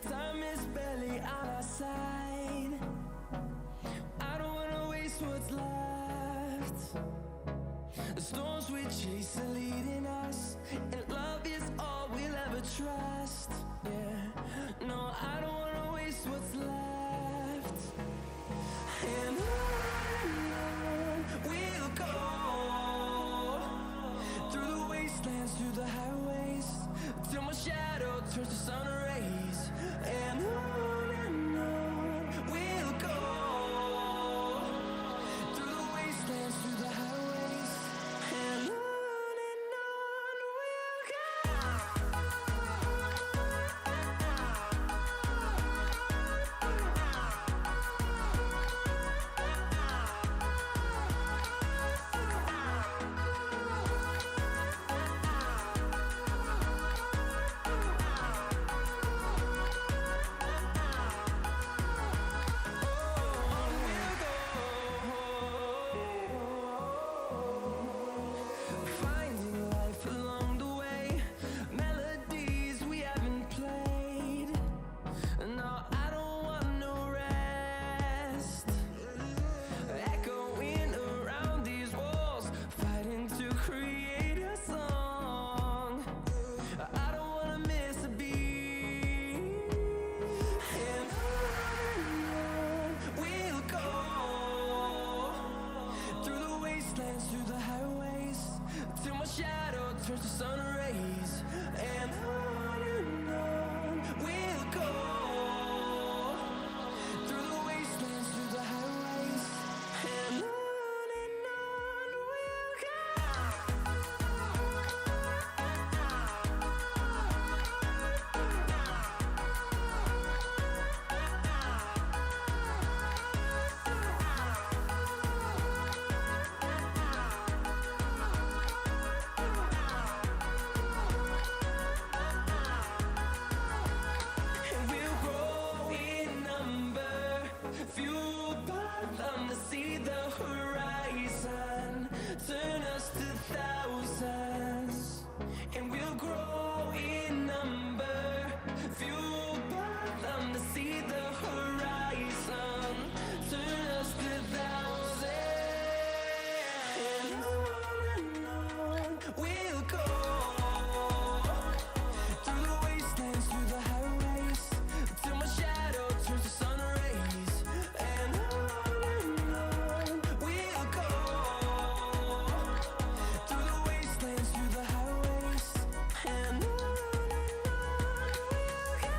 Time is barely on our side. I don't wanna waste what's left. The storms we chase are leading us, and love is all we'll ever trust. Yeah, no, I don't wanna waste what's left. And on we'll go, through the wastelands, through the highways, till my shadow turns to sun rays. And on we'll go, through the wastelands, through the highways, and on we'll go. Finding life along the way, melodies we haven't played. No, I don't want no rest. Echoing around these walls, fighting to create a song. I don't wanna miss a beat. And on we'll go, through the wastelands, through the highways, till my shadow turns to sun rays. And on we'll go, through the wastelands, through the highways, and on we'll go. And we'll grow in number, fueled by them to see the horizon, turn us to thousands. And we'll grow in number, fueled by them to see the horizon, turn us to thousands. And on we'll go, through the wastelands, through the highways, till my shadow turns to sun rays. And on we'll go, through the wastelands, through the highways, and on we'll go.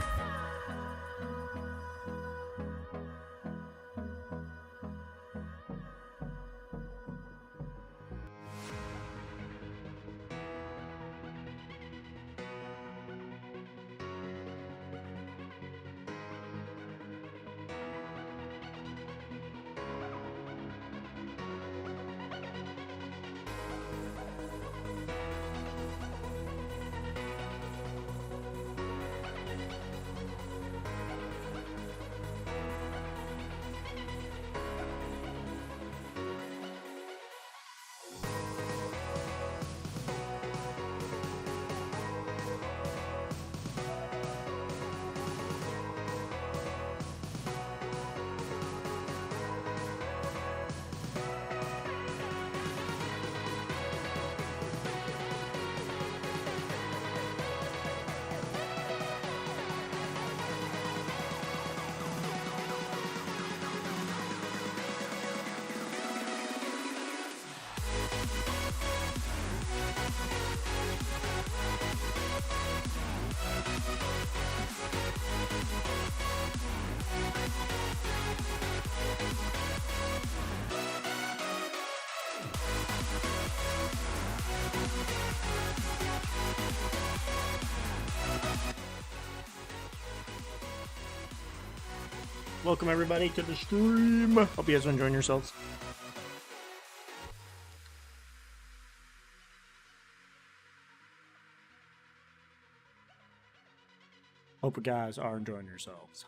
Welcome everybody to the stream. Hope you guys are enjoying yourselves. Hope you guys are enjoying yourselves.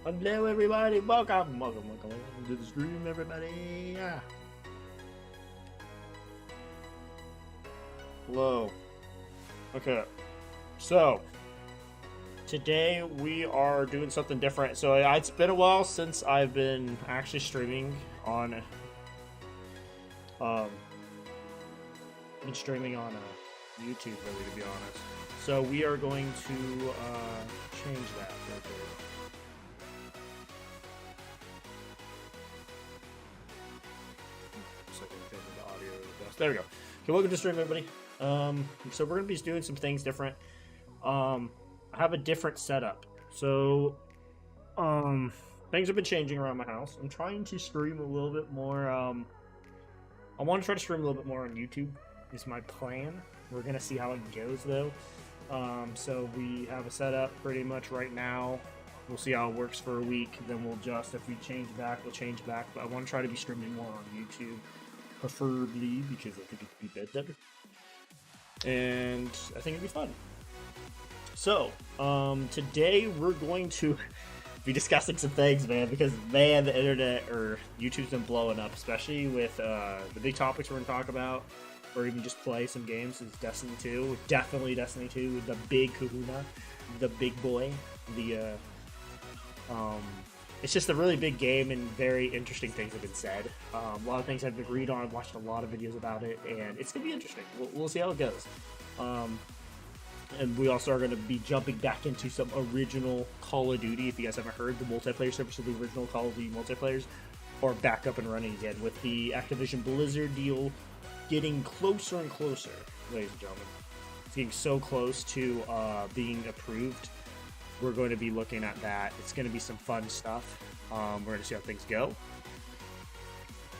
Hello, everybody. Welcome to the stream, everybody. Yeah. Hello. Okay. So, today we are doing something different. So, it's been a while since I've been actually streaming on. Been streaming on YouTube, really, to be honest. So, we are going to change that real quick. The audio there we go. Okay, welcome to stream, everybody. So we're gonna be doing some things different. I have a different setup. So, things have been changing around my house. I'm trying to stream a little bit more. I want to try to stream a little bit more on YouTube. Is my plan. We're gonna see how it goes, though. So we have a setup pretty much right now. We'll see how it works for a week. Then we'll adjust. If we change back, we'll change back. But I want to try to be streaming more on YouTube, preferably, because I think it'd be better. And I think it'd be fun. So, today we're going to be discussing some things, man, because, man, the internet or YouTube's been blowing up, especially with the big topics we're going to talk about, or even just play some games. Is Destiny 2. Definitely Destiny 2, the big kahuna, the big boy, it's just a really big game, and very interesting things have been said. A lot of things I've been read on. I've watched a lot of videos about it, and it's going to be interesting. We'll see how it goes. And we also are going to be jumping back into some original Call of Duty. If you guys haven't heard, the multiplayer service of the original Call of Duty multiplayers are back up and running again, with the Activision Blizzard deal getting closer and closer, ladies and gentlemen. It's getting so close to being approved. We're going to be looking at that. It's going to be some fun stuff. We're going to see how things go.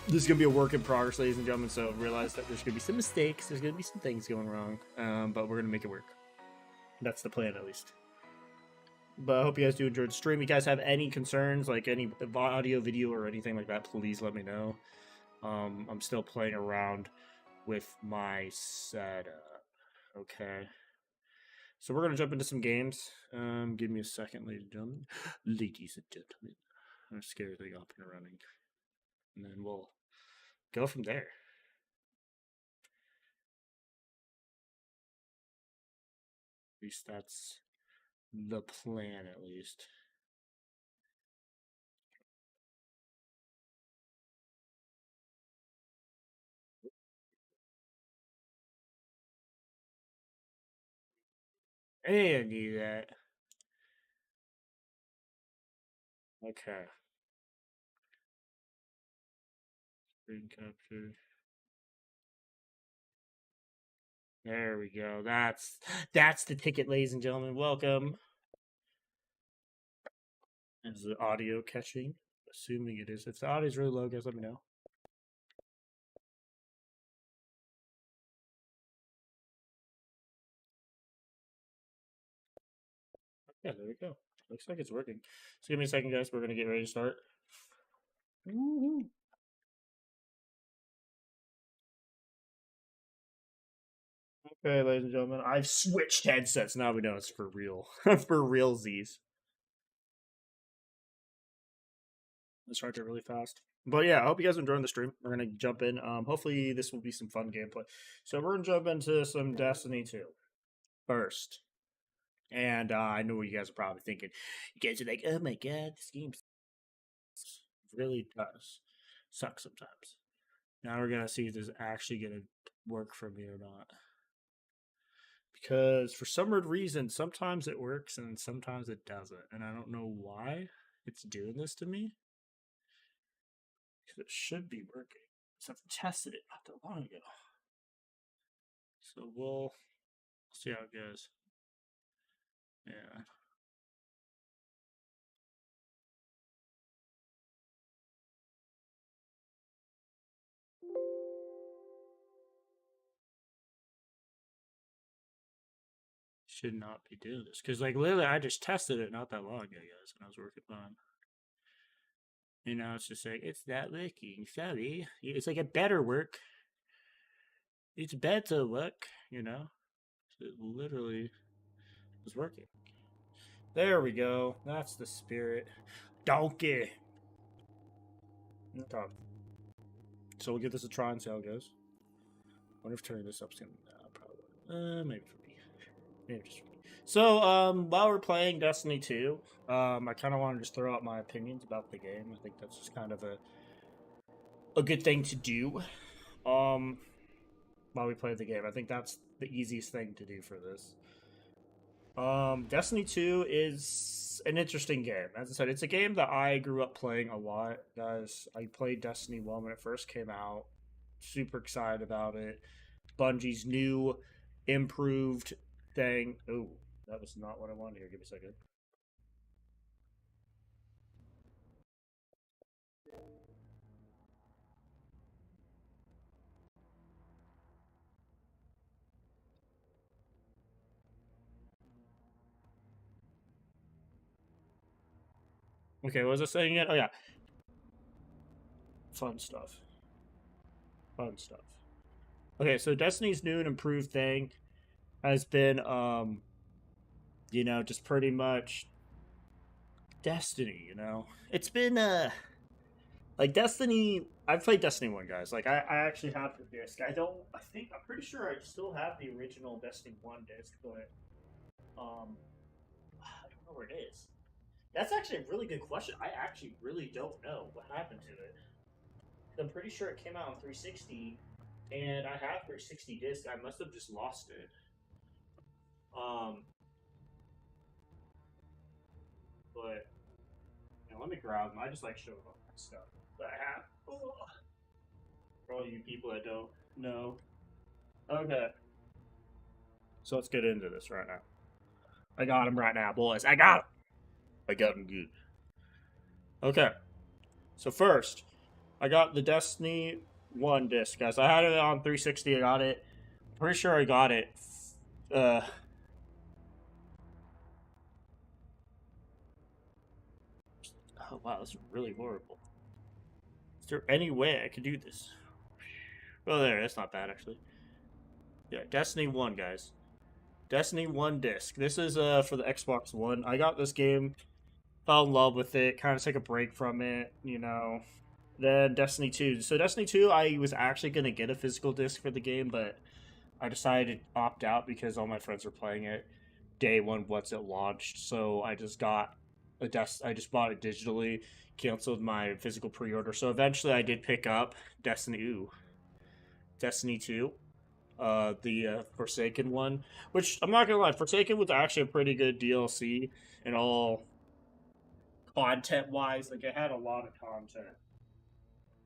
This is going to be a work in progress, ladies and gentlemen, so realize that there's going to be some mistakes. There's going to be some things going wrong, but we're going to make it work. That's the plan, at least. But I hope you guys do enjoy the stream. If you guys have any concerns, like any audio, video, or anything like that, please let me know. I'm still playing around with my setup. Okay. So we're going to jump into some games. Give me a second, ladies and gentlemen. Ladies and gentlemen. I'm scared everything up and running. And then we'll go from there. At least that's the plan, at least. Hey, I knew that. Okay. Screen capture. There we go. That's the ticket, ladies and gentlemen. Welcome. Is the audio catching? Assuming it is. If the audio is really low, guys, let me know. Yeah, there we go. Looks like it's working. So give me a second, guys. We're gonna get ready to start. Woo-hoo. Okay, ladies and gentlemen, I've switched headsets. Now we know it's for real. For realsies. Let's start it really fast. But yeah, I hope you guys are enjoying the stream. We're gonna jump in. Hopefully this will be some fun gameplay. So we're gonna jump into some Destiny 2 first. And I know what you guys are probably thinking. You guys are like, oh my god, this game really does suck sometimes. Now we're gonna see if this is actually gonna work for me or not. Because for some weird reason, sometimes it works and sometimes it doesn't. And I don't know why it's doing this to me. Because it should be working. So I've tested it not that long ago. So we'll see how it goes. Yeah. Should not be doing this. Because, like, literally, I just tested it not that long ago, guys, and I was working fine. You know, it's just like, it's not working. Sorry. It's like, it better work. It's better work, you know? It literally was working. There we go. That's the spirit. donkey. Okay. So we'll give this a try and see how it goes. I wonder if turning this up's gonna probably maybe for me. Maybe just for me. So while we're playing Destiny 2, I kinda wanna just throw out my opinions about the game. I think that's just kind of a good thing to do. While we play the game. I think that's the easiest thing to do for this. Destiny 2 is an interesting game. As I said, it's a game that I grew up playing a lot, guys. I played Destiny 1 when it first came out. Super excited about it. Bungie's new, improved thing. Oh, that was not what I wanted here. Give me a second. Okay, what was I saying again? Oh, yeah. Fun stuff. Fun stuff. Okay, so Destiny's new and improved thing has been, just pretty much Destiny, It's been, like Destiny. I've played Destiny 1, guys. Like, I actually have the disc. I'm pretty sure I still have the original Destiny 1 disc, but, I don't know where it is. That's actually a really good question. I actually really don't know what happened to it. I'm pretty sure it came out on 360, and I have 360 disc. I must have just lost it. But let me grab them. I just like showing off my stuff that I have. Ugh. For all you people that don't know. Okay. So let's get into this right now. I got him right now, boys. I got him. I got him good. Okay. So first, I got the Destiny 1 disc, guys. I had it on 360. I got it. Pretty sure I got it. Oh, wow. This is really horrible. Is there any way I could do this? Well, there. That's not bad, actually. Yeah, Destiny 1, guys. Destiny 1 disc. This is for the Xbox One. I got this game, fell in love with it, kind of took a break from it, Then Destiny 2. So Destiny 2, I was actually going to get a physical disc for the game, but I decided to opt out because all my friends were playing it day one once it launched. So I just got I just bought it digitally, canceled my physical pre-order. So eventually I did pick up Destiny 2. The Forsaken one, which I'm not gonna lie, Forsaken was actually a pretty good DLC and all content wise. Like it had a lot of content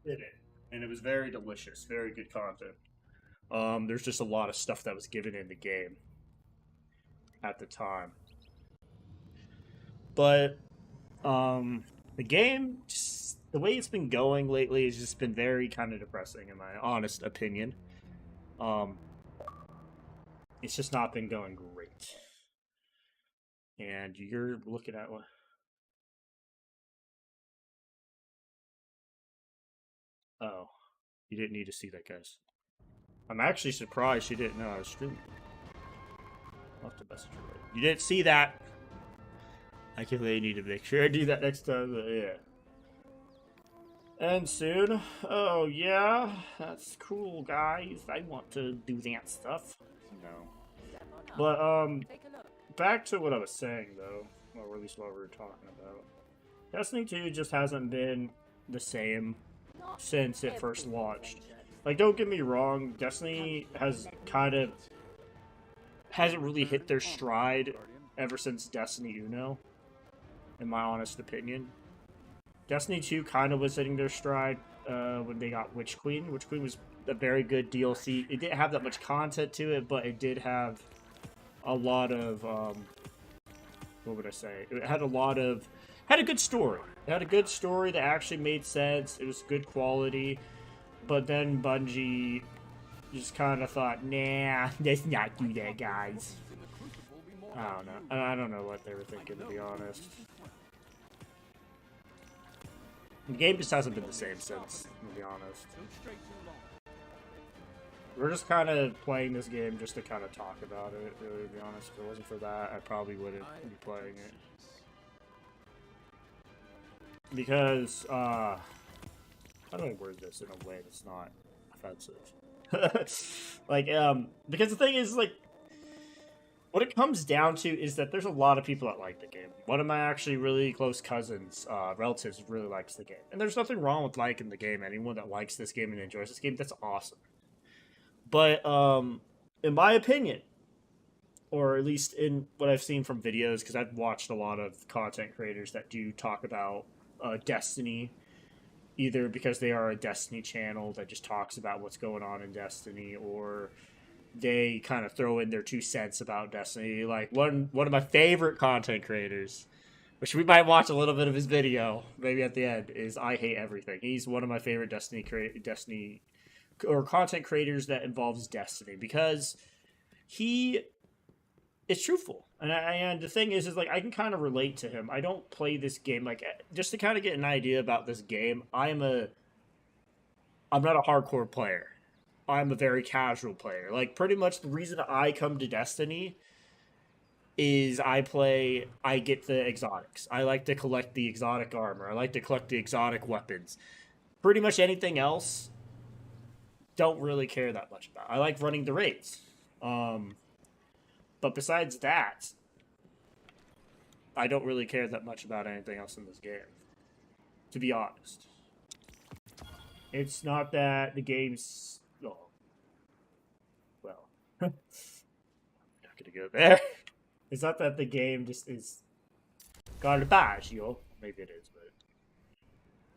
in it, and it was very delicious, very good content. There's just a lot of stuff that was given in the game at the time, but the game, just the way it's been going lately, has just been very kind of depressing, in my honest opinion. It's just not been going great. And you're looking at what? Oh, you didn't need to see that, guys. I'm actually surprised you didn't know I was streaming. I'll have to message her later. You didn't see that. I really need to make sure I do that next time. But yeah. And soon. Oh yeah, that's cool, guys. I want to do that stuff. No. But back to what I was saying though, or at least what we were talking about. Destiny 2 just hasn't been the same since it first launched. Like, don't get me wrong, Destiny hasn't really hit their stride ever since Destiny Uno, in my honest opinion. Destiny 2 kind of was hitting their stride when they got Witch Queen. Witch Queen was a very good DLC. It didn't have that much content to it, but it did have a lot of, what would I say? It had a good story. It had a good story that actually made sense. It was good quality. But then Bungie just kind of thought, nah, let's not do that, guys. I don't know. I don't know what they were thinking, to be honest. The game just hasn't been the same since, to be honest. We're just kind of playing this game just to kind of talk about it, really, to be honest. If it wasn't for that, I probably wouldn't be playing it. because how do I word this in a way that's not offensive? Like, because the thing is, like, what it comes down to is that there's a lot of people that like the game. One of my actually really close cousins, relatives, really likes the game. And there's nothing wrong with liking the game. Anyone that likes this game and enjoys this game, that's awesome. But, in my opinion, or at least in what I've seen from videos, because I've watched a lot of content creators that do talk about Destiny, either because they are a Destiny channel that just talks about what's going on in Destiny, or they kind of throw in their 2 cents about Destiny. Like one of my favorite content creators, which we might watch a little bit of his video maybe at the end, is I Hate Everything. He's one of my favorite Destiny or content creators that involves Destiny, because he is truthful. And the thing is like, I can kind of relate to him. I don't play this game, like, just to kind of get an idea about this game. I'm not a hardcore player. I'm a very casual player. Like, pretty much the reason I come to Destiny is I get the exotics. I like to collect the exotic armor. I like to collect the exotic weapons. Pretty much anything else, don't really care that much about. I like running the raids. But besides that, I don't really care that much about anything else in this game, to be honest. It's not that the game's... Oh, well, I'm not gonna go there. It's not that the game just is garbage, yo. Maybe it is, but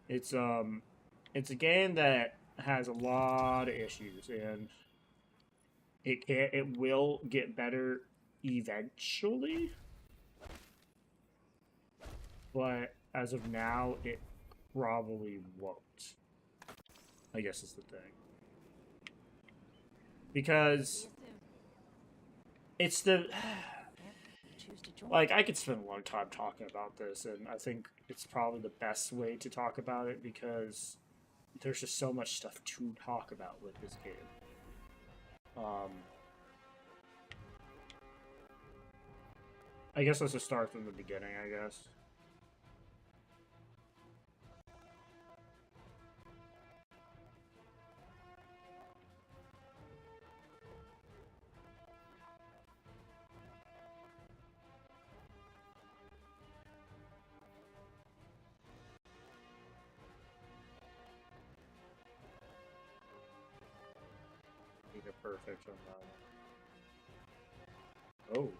it's a game that has a lot of issues, and it will get better eventually, but as of now, it probably won't. I guess is the thing. Because it's the... Like, I could spend a long time talking about this, and I think it's probably the best way to talk about it, because there's just so much stuff to talk about with this game. I guess let's just start from the beginning, I guess. Make it perfect on that. Oh.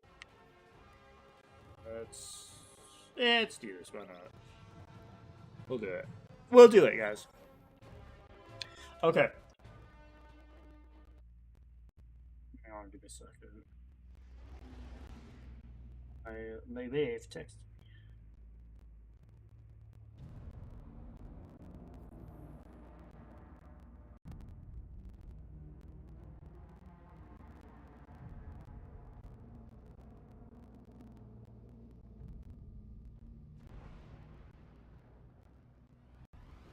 Let's do this. Why not? We'll do it. We'll do it, guys. Okay. Hang on, give me a second. My wife texted me.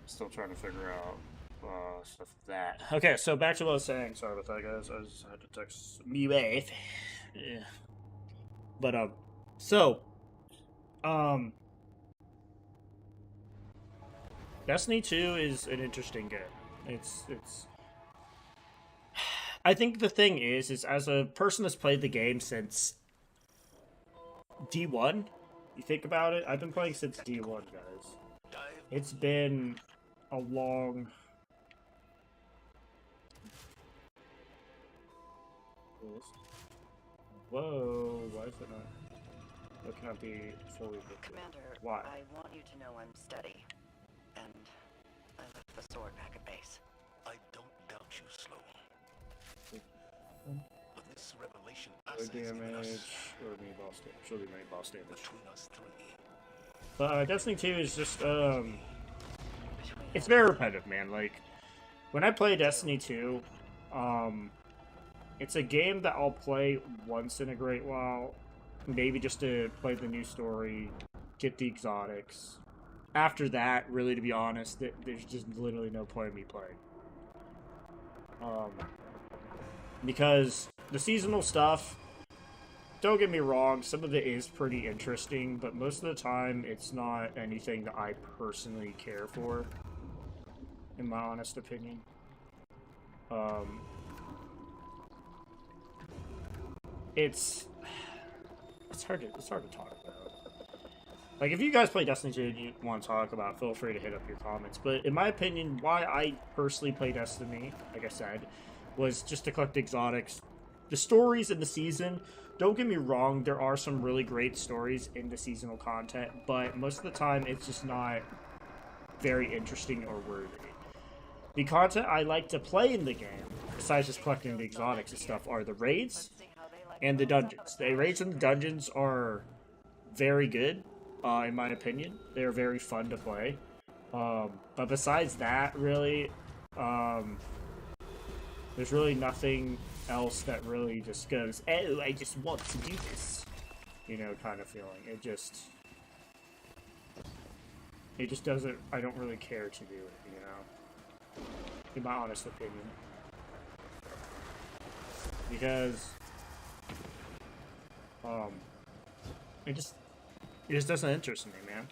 Still trying to figure out stuff like that. Okay, so back to what I was saying. Sorry about that, guys. I just had to text me wife. Yeah. But Destiny 2 is an interesting game. It's I think the thing is as a person that's played the game since D1, you think about it, I've been playing since D1, guys. It's been a long... Whoa, why is it not? It cannot be fully booked. Commander, Why? I want you to know I'm steady. And I left the sword back at base. I don't doubt you, Sloan. But this revelation No damage, or mini boss damage. Should be mini boss damage. between us three. But Destiny 2 is just, it's very repetitive, man. Like, when I play Destiny 2, it's a game that I'll play once in a great while, maybe just to play the new story, get the exotics. After that, really, to be honest, there's just literally no point in me playing. Because the seasonal stuff, don't get me wrong, some of it is pretty interesting, but most of the time it's not anything that I personally care for, in my honest opinion. It's hard to talk about. Like, if you guys play Destiny 2 and you want to talk about it, feel free to hit up your comments. But in my opinion, why I personally play Destiny, like I said, was just to collect exotics. The stories in the season, don't get me wrong, there are some really great stories in the seasonal content, but most of the time it's just not very interesting or worthy. The content I like to play in the game, besides just collecting the exotics and stuff, are the raids and the dungeons. The raids and the dungeons are very good, in my opinion. They're very fun to play. But besides that, really, there's really nothing else that really just goes, oh, I just want to do this, you know, kind of feeling. It just doesn't, I don't really care to do it, you know, in my honest opinion. Because, it just doesn't interest me, man.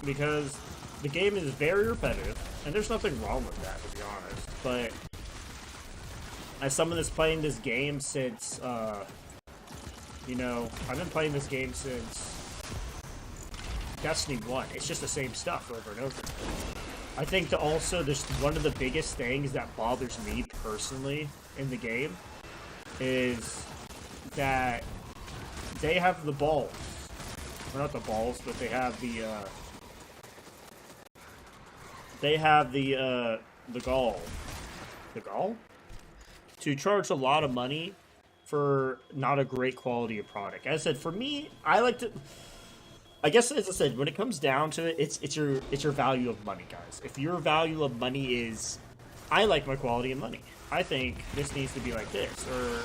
Because the game is very repetitive, and there's nothing wrong with that, to be honest. But as someone that's playing this game since, you know, I've been playing this game since Destiny 1. It's just the same stuff over and over. I think that also there's one of the biggest things that bothers me personally in the game is that they have the balls. Or not the balls, but they have the gall. The gall? To charge a lot of money for not a great quality of product. As I said, for me, I like to... I guess, as I said, when it comes down to it, it's your value of money, guys. If your value of money is, I like my quality of money. I think this needs to be like this. Or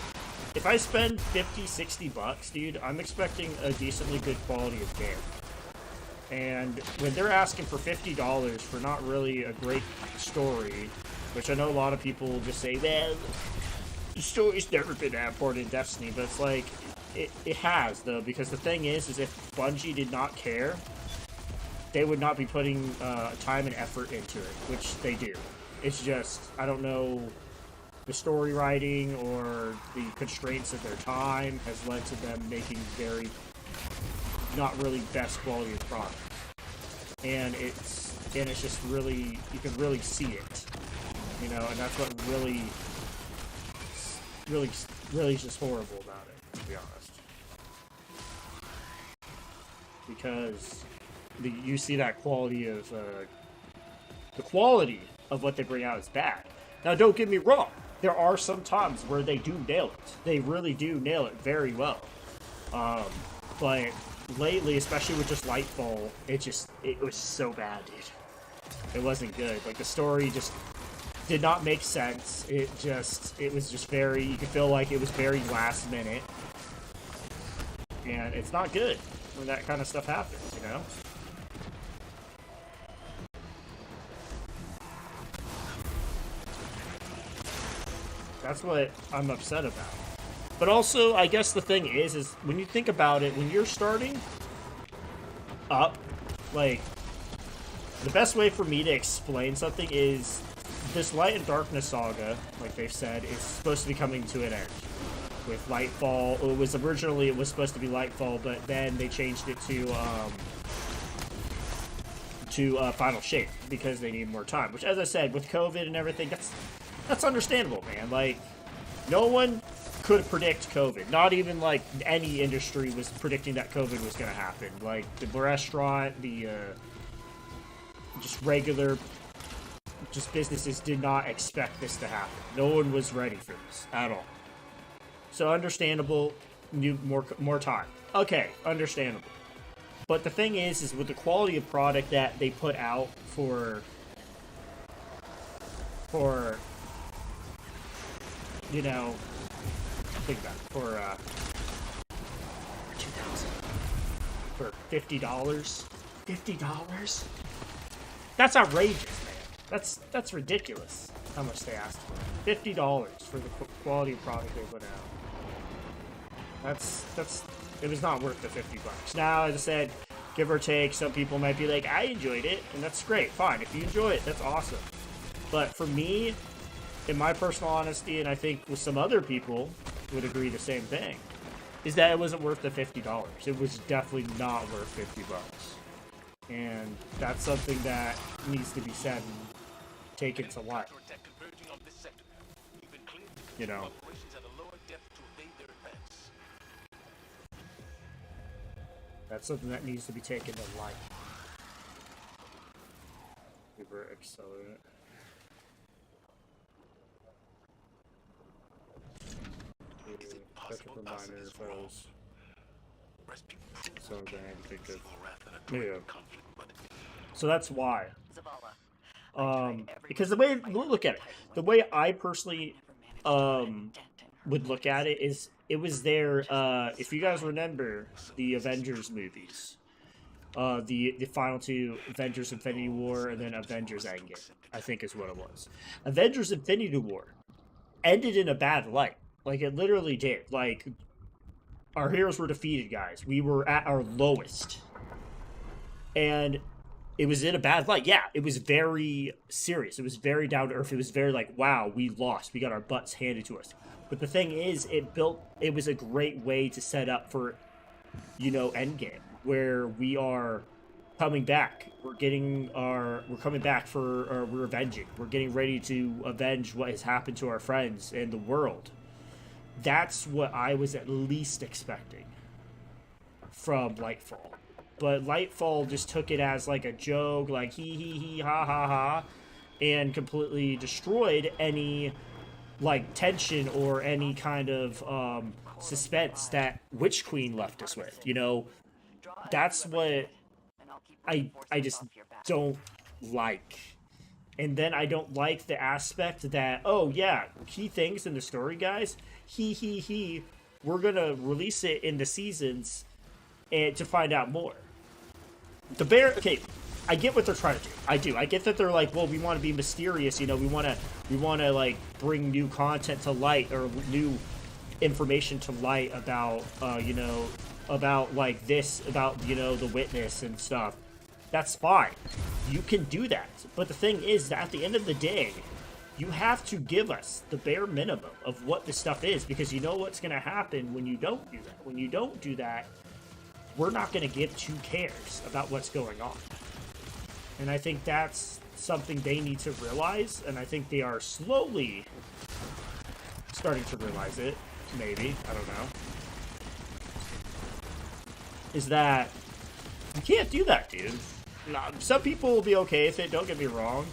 if I spend 50, 60 bucks, dude, I'm expecting a decently good quality of game. And when they're asking for $50 for not really a great story, which I know a lot of people will just say, well, the story's never been that important in Destiny, but it's like, it has, though, because the thing is if Bungie did not care, they would not be putting time and effort into it, which they do. It's just, I don't know, the story writing or the constraints of their time has led to them making very, not really best quality of product. And it's just really, you can really see it, you know, and that's what really is just horrible about it, to be honest. Because you see that quality of, the quality of what they bring out is bad. Now, don't get me wrong. There are some times where they do nail it. They really do nail it very well. But lately, especially with just Lightfall, it was so bad, dude. It wasn't good. Like, the story just did not make sense. It was just very, you could feel like it was very last minute. And it's not good when that kind of stuff happens, you know? That's what I'm upset about. But also, I guess the thing is when you think about it, when you're starting up, like, the best way for me to explain something is this Light and Darkness saga, like they've said, is supposed to be coming to an end. With Lightfall, it was supposed to be Lightfall, but then they changed it to Final Shape because they need more time. Which, as I said, with COVID and everything, that's understandable, man. Like, no one could predict COVID. Not even, like, any industry was predicting that COVID was going to happen. Like, the restaurant, the, just regular, just businesses did not expect this to happen. No one was ready for this at all. So, understandable, need more time. Okay, understandable. But the thing is with the quality of product that they put out for you know, think about it, for $2,000, for $50, $50? That's outrageous, man. That's ridiculous how much they asked for. $50 for the quality of product they put out. it was not worth the $50. Now, as I said, give or take, some people might be like, I enjoyed it, and that's great, fine. If you enjoy it, that's awesome. But for me, in my personal honesty, and I think with some other people would agree the same thing, is that it wasn't worth the $50. It was definitely not worth $50. And that's something that needs to be said and taken to light. You know. That's something that needs to be taken to light. Super accelerate. Such a reminder of those. So then I think of. Yeah. So that's why. Because the way look at it, the way I personally would look at it is it was there. If you guys remember the Avengers movies, the final two, Avengers Infinity War and then Avengers Endgame, I think is what it was. Avengers Infinity War ended in a bad light. Like, it literally did. Like, our heroes were defeated, guys. We were at our lowest. And it was in a bad light. Yeah, it was very serious. It was very down to earth. It was very like, wow, we lost. We got our butts handed to us. But the thing is, it was a great way to set up for, Endgame, where we are coming back. We're coming back we're avenging. We're getting ready to avenge what has happened to our friends and the world. That's what I was at least expecting from Lightfall. But Lightfall just took it as like a joke, like he, ha ha ha, and completely destroyed any like tension or any kind of suspense that Witch Queen left us with. That's what I just don't like. And then I don't like the aspect that, oh yeah, key things in the story, guys. We're gonna release it in the seasons and to find out more. The bear, okay, I get what they're trying to do. I do. I get that they're like, well, we want to be mysterious, we want to like bring new content to light or new information to light about, about like this, about, the witness and stuff. That's fine. You can do that. But the thing is that at the end of the day, you have to give us the bare minimum of what this stuff is, because you know what's going to happen when you don't do that. When you don't do that, we're not going to give two cares about what's going on. And I think that's something they need to realize, and I think they are slowly starting to realize it, maybe, I don't know, is that you can't do that, dude. Some people will be okay with it, don't get me wrong,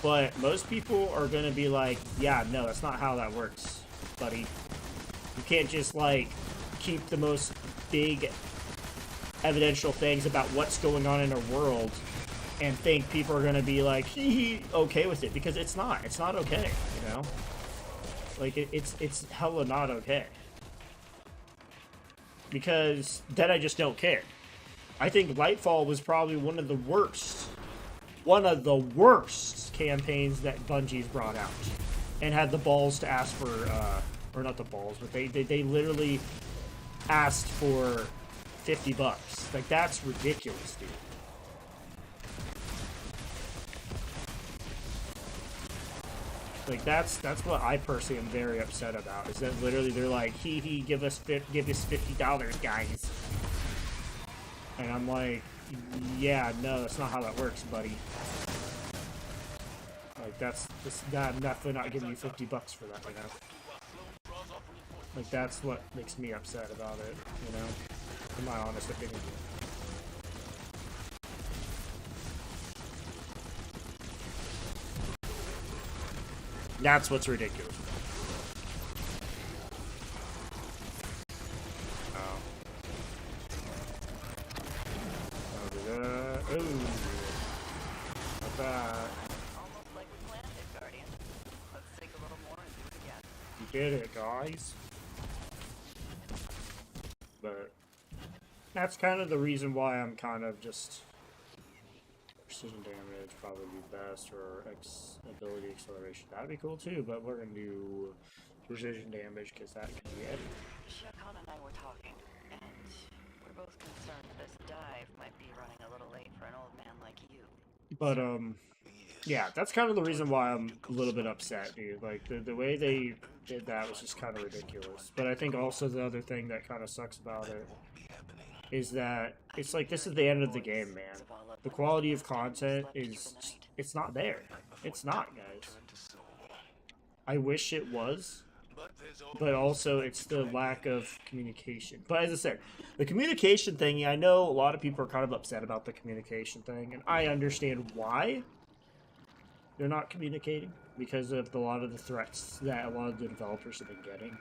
but most people are going to be like, yeah, no, that's not how that works, buddy. You can't just, like, keep the most big evidential things about what's going on in our world and think people are going to be like, okay with it, because it's not okay, like it's hella not okay, because then I just don't care. I think Lightfall was probably one of the worst campaigns that Bungie's brought out, and had the balls to ask for or not the balls, but they literally asked for $50. Like, that's ridiculous, dude. Like, that's what I personally am very upset about, is that literally they're like, give us $50, guys. And I'm like, yeah, no, that's not how that works, buddy. Like, I'm definitely not giving you $50 for that, Like, that's what makes me upset about it, in my honest opinion. That's what's ridiculous. Ooh. Not bad. Almost like we planned it, Guardian. Let's think a little more and do it again. You did it, guys. But that's kind of the reason why I'm kind of just precision damage probably be best, or ability acceleration. That'd be cool too, but we're gonna do precision damage because that can be it. Shakon and I were talking dive might be running a little late for an old man like you. But yeah, that's kind of the reason why I'm a little bit upset, dude. Like the way they did that was just kind of ridiculous. But I think also the other thing that kind of sucks about it is that it's like this is the end of the game, man. The quality of content is it's not there. It's not, guys. I wish it was, but also it's the lack of communication. But as I said, the communication thing, I know a lot of people are kind of upset about the communication thing, and I understand why they're not communicating, because of a lot of the threats that a lot of the developers have been getting.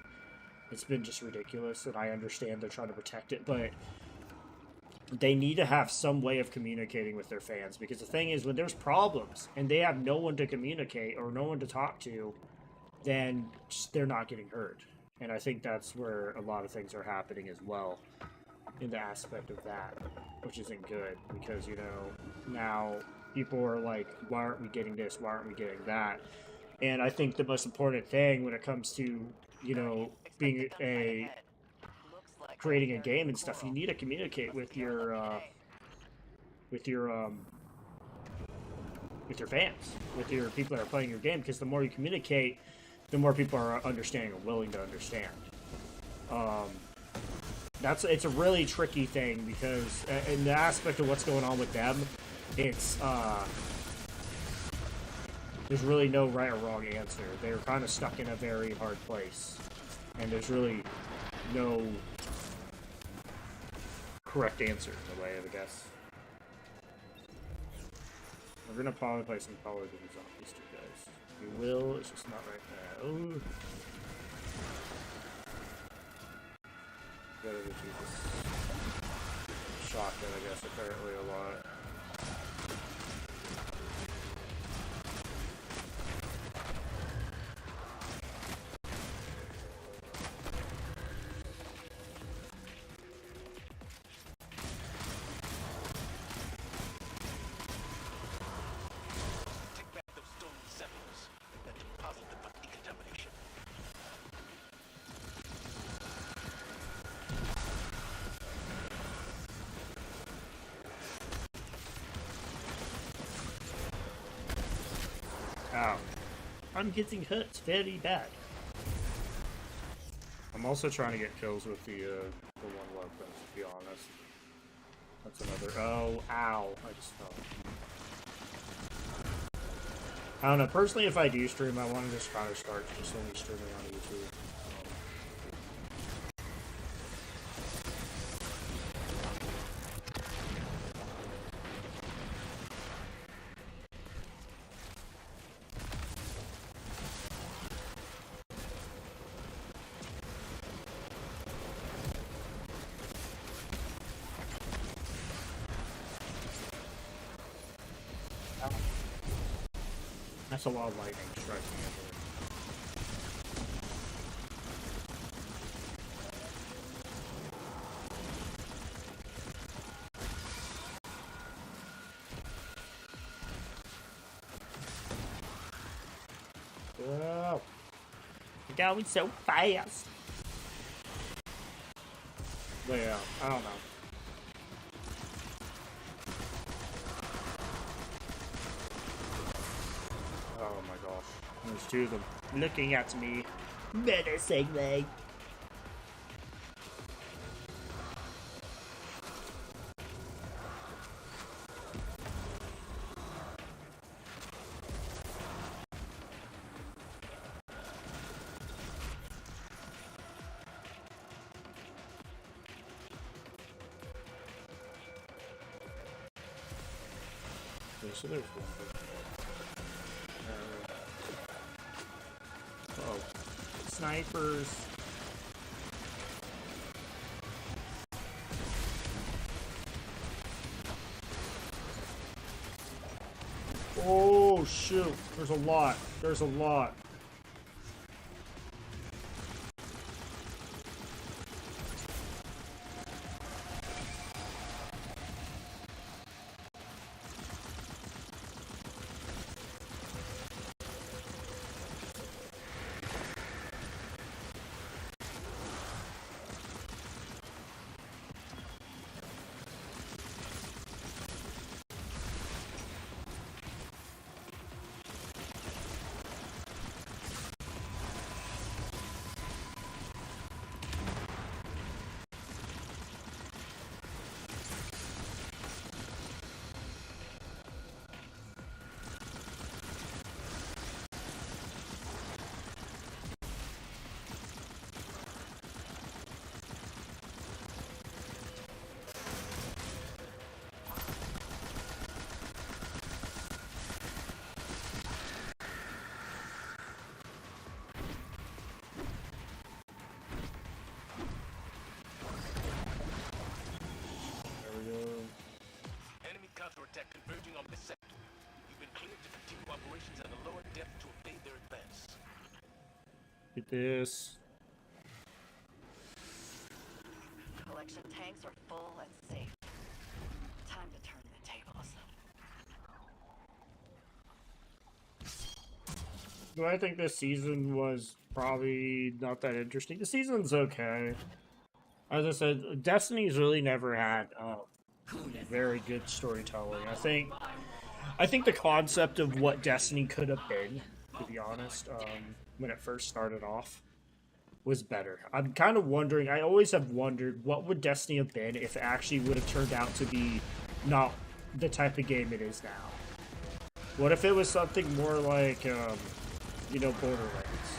It's been just ridiculous, and I understand they're trying to protect it, but they need to have some way of communicating with their fans, because the thing is, when there's problems and they have no one to communicate or no one to talk to, then they're not getting heard. And I think that's where a lot of things are happening as well, in the aspect of that, which isn't good, because, you know, now people are like, why aren't we getting this? Why aren't we getting that? And I think the most important thing when it comes to, you know, being creating a game and stuff, you need to communicate with your fans, with your people that are playing your game, because the more you communicate, the more people are understanding and willing to understand. It's a really tricky thing, because in the aspect of what's going on with them, it's there's really no right or wrong answer. They're kind of stuck in a very hard place, and there's really no correct answer in a way, I guess. We're gonna probably play some Call of Duty Zombies too, guys. We will, it's just not right now. Ooh. Gotta just use this shotgun, I guess, apparently a lot. Ow. I'm getting hurt very bad. I'm also trying to get kills with the one weapon, to be honest. That's another. Oh, ow. I just fell. I don't know. Personally, if I do stream, I want to just kind of start just only streaming on YouTube. That's a lot of lightning striking into it. Oh, you're going so fast. But yeah, I don't know. Oh my gosh. There's two of them looking at me menacingly. Okay, so there's one. Uh-oh. Snipers. Oh shoot, there's a lot. There's a lot. sector. You've been cleared to continue operations at a lower depth to evade their advance. Get this. Collection tanks are full and safe. Time to turn the tables. Do I think this season was probably not that interesting? The season's okay. As I said, Destiny's really never had very good storytelling. I think the concept of what Destiny could have been, to be honest, when it first started off, was better. I'm kind of wondering, I always have wondered, what would Destiny have been if it actually would have turned out to be not the type of game it is now? What if it was something more like, you know, Borderlands?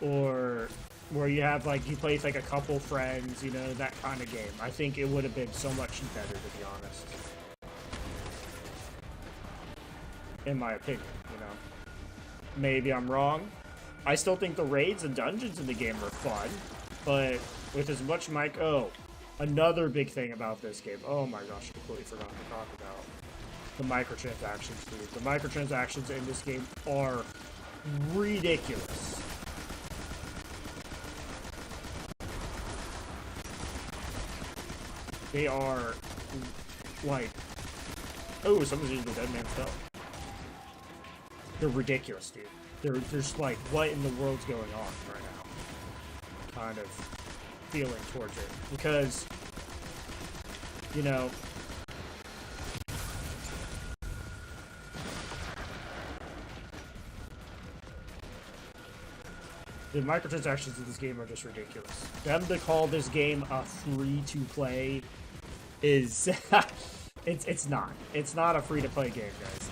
Or where you have, like, you play with, like, a couple friends, you know, that kind of game. I think it would have been so much better, to be honest. In my opinion, you know. Maybe I'm wrong. I still think the raids and dungeons in the game are fun, but with as much another big thing about this game. Oh my gosh, I completely forgot to talk about the microtransactions, dude. The microtransactions in this game are ridiculous. They are, like, oh, someone's using the dead man's spell. They're ridiculous, dude. They're just like, what in the world's going on right now? Kind of feeling towards it. Because, you know, the microtransactions in this game are just ridiculous. Them to call this game a free-to-play is... it's not. It's not a free-to-play game, guys.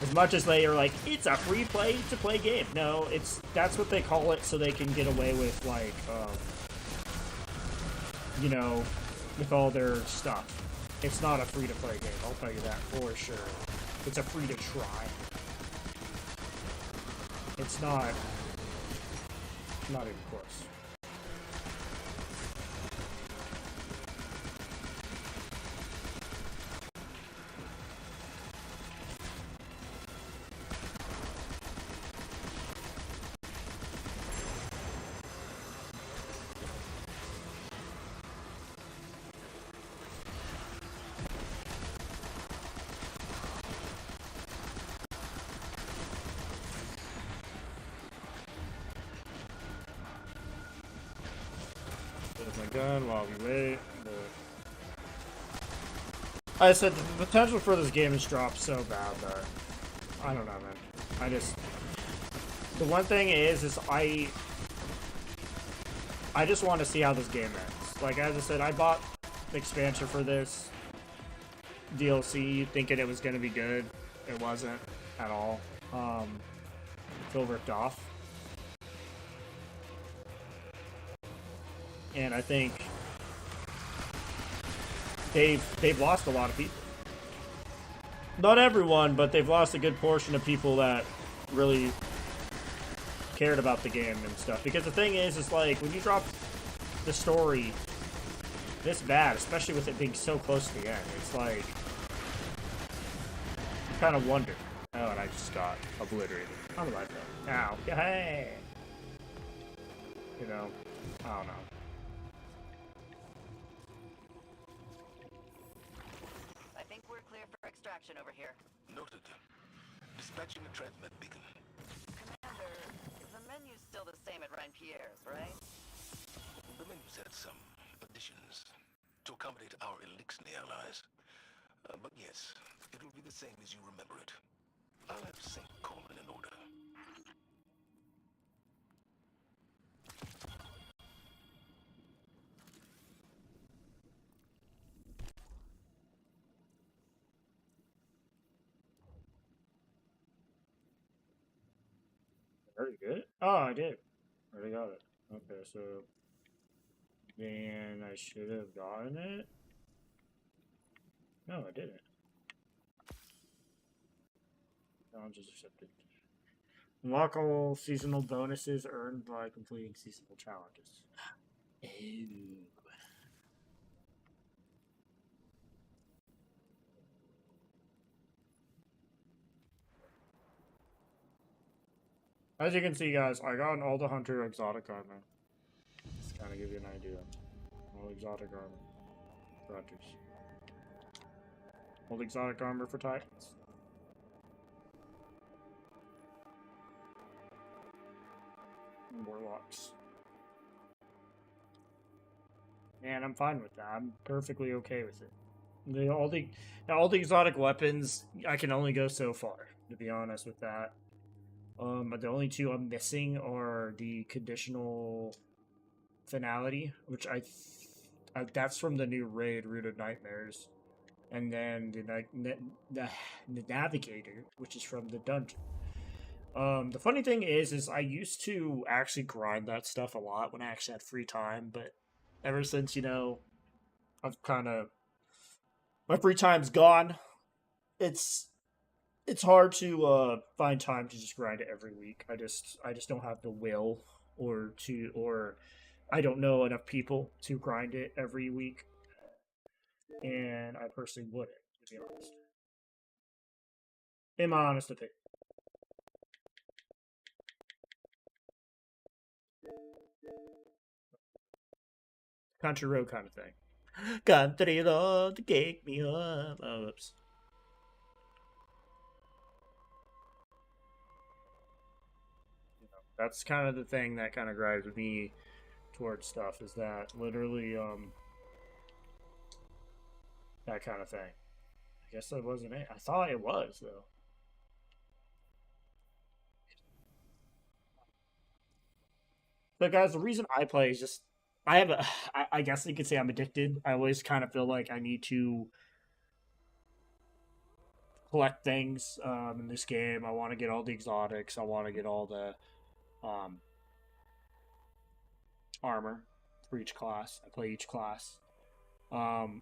As much as they are like, it's a free-to-play game. No, that's what they call it so they can get away with, like, you know, with all their stuff. It's not a free-to-play game, I'll tell you that for sure. It's a free-to-try. It's not even close. My gun while we wait. I said the potential for this game has dropped so bad that I don't know, man. The one thing is I just want to see how this game ends. Like, as I said, I bought the expansion for this DLC thinking it was going to be good. It wasn't at all. Feel ripped off. And I think they've lost a lot of people. Not everyone, but they've lost a good portion of people that really cared about the game and stuff. Because the thing is like, when you drop the story this bad, especially with it being so close to the end, it's like, you kind of wonder. Oh, and I just got obliterated. How did I go? Ow. Hey! You know, I don't know. Extraction over here. Noted. Dispatching a transmit beacon. Commander, the menu's still the same at Ryan Pierre's, right? The menu's had some additions to accommodate our Elixir allies. But yes, it will be the same as you remember it. I'll have St. Coleman in order. Already good? Oh, I did. Already got it. Okay, so then I should have gotten it. No, I didn't. Challenges accepted. Unlock all seasonal bonuses earned by completing seasonal challenges. Ooh. As you can see, guys, I got an all the hunter exotic armor. Just kind of give you an idea. All exotic armor for hunters. All exotic armor for titans. And warlocks. And I'm fine with that. I'm perfectly okay with it. All the exotic weapons, I can only go so far, to be honest with that. The only two I'm missing are the conditional finality, which that's from the new raid, Root of Nightmares, and then the navigator, which is from the dungeon. The funny thing is I used to actually grind that stuff a lot when I actually had free time, but ever since, I've kind of, my free time's gone. It's hard to find time to just grind it every week. I just don't have the will or I don't know enough people to grind it every week, and I personally wouldn't, to be honest. In my honest opinion. Country road kind of thing. Country road, take me up. Oh, oops. That's kind of the thing that kind of drives me towards stuff, is that literally that kind of thing. I guess that wasn't it. I thought it was, though. But guys, the reason I play is just I guess you could say I'm addicted. I always kind of feel like I need to collect things in this game. I want to get all the exotics. I want to get all the armor for each class. I play each class. And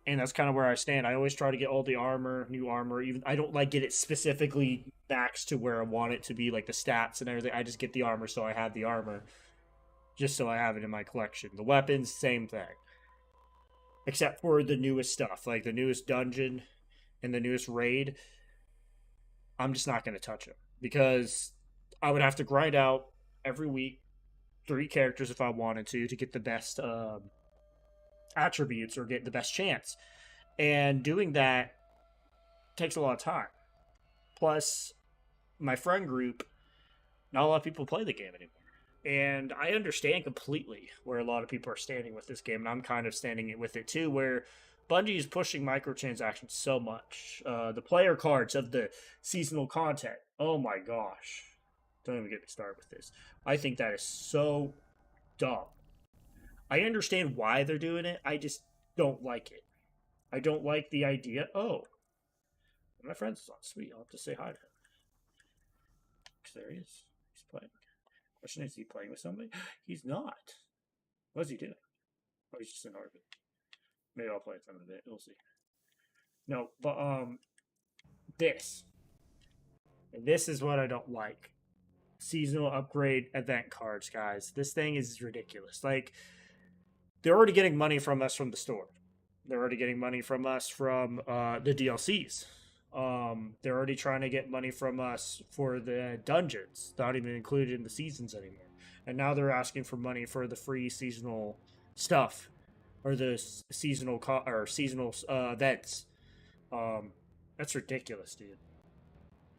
that's kind of where I stand. I always try to get all the armor, new armor. Even I don't like get it specifically maxed to where I want it to be, like the stats and everything. I just get the armor so I have the armor, just so I have it in my collection. The weapons, same thing, except for the newest stuff, like the newest dungeon and the newest raid. I'm just not going to touch them because I would have to grind out every week 3 characters if I wanted to get the best attributes or get the best chance. And doing that takes a lot of time. Plus, my friend group, not a lot of people play the game anymore. And I understand completely where a lot of people are standing with this game, and I'm kind of standing with it too, where Bungie is pushing microtransactions so much. The player cards of the seasonal content. Oh my gosh. Don't even get me started with this. I think that is so dumb. I understand why they're doing it. I just don't like it. I don't like the idea. Oh, my friend's on. Sweet. I'll have to say hi to him. There he is. He's playing. Question is he playing with somebody? He's not. What's he doing? Oh, he's just in orbit. Maybe I'll play with him in a bit. We'll see. No, but this. And this is what I don't like. Seasonal upgrade event cards, guys. This thing is ridiculous. Like, they're already getting money from us from the store. They're already getting money from us from the DLCs. They're already trying to get money from us for the dungeons, not even included in the seasons anymore. And now they're asking for money for the free seasonal stuff or the seasonal seasonal events. That's ridiculous, dude.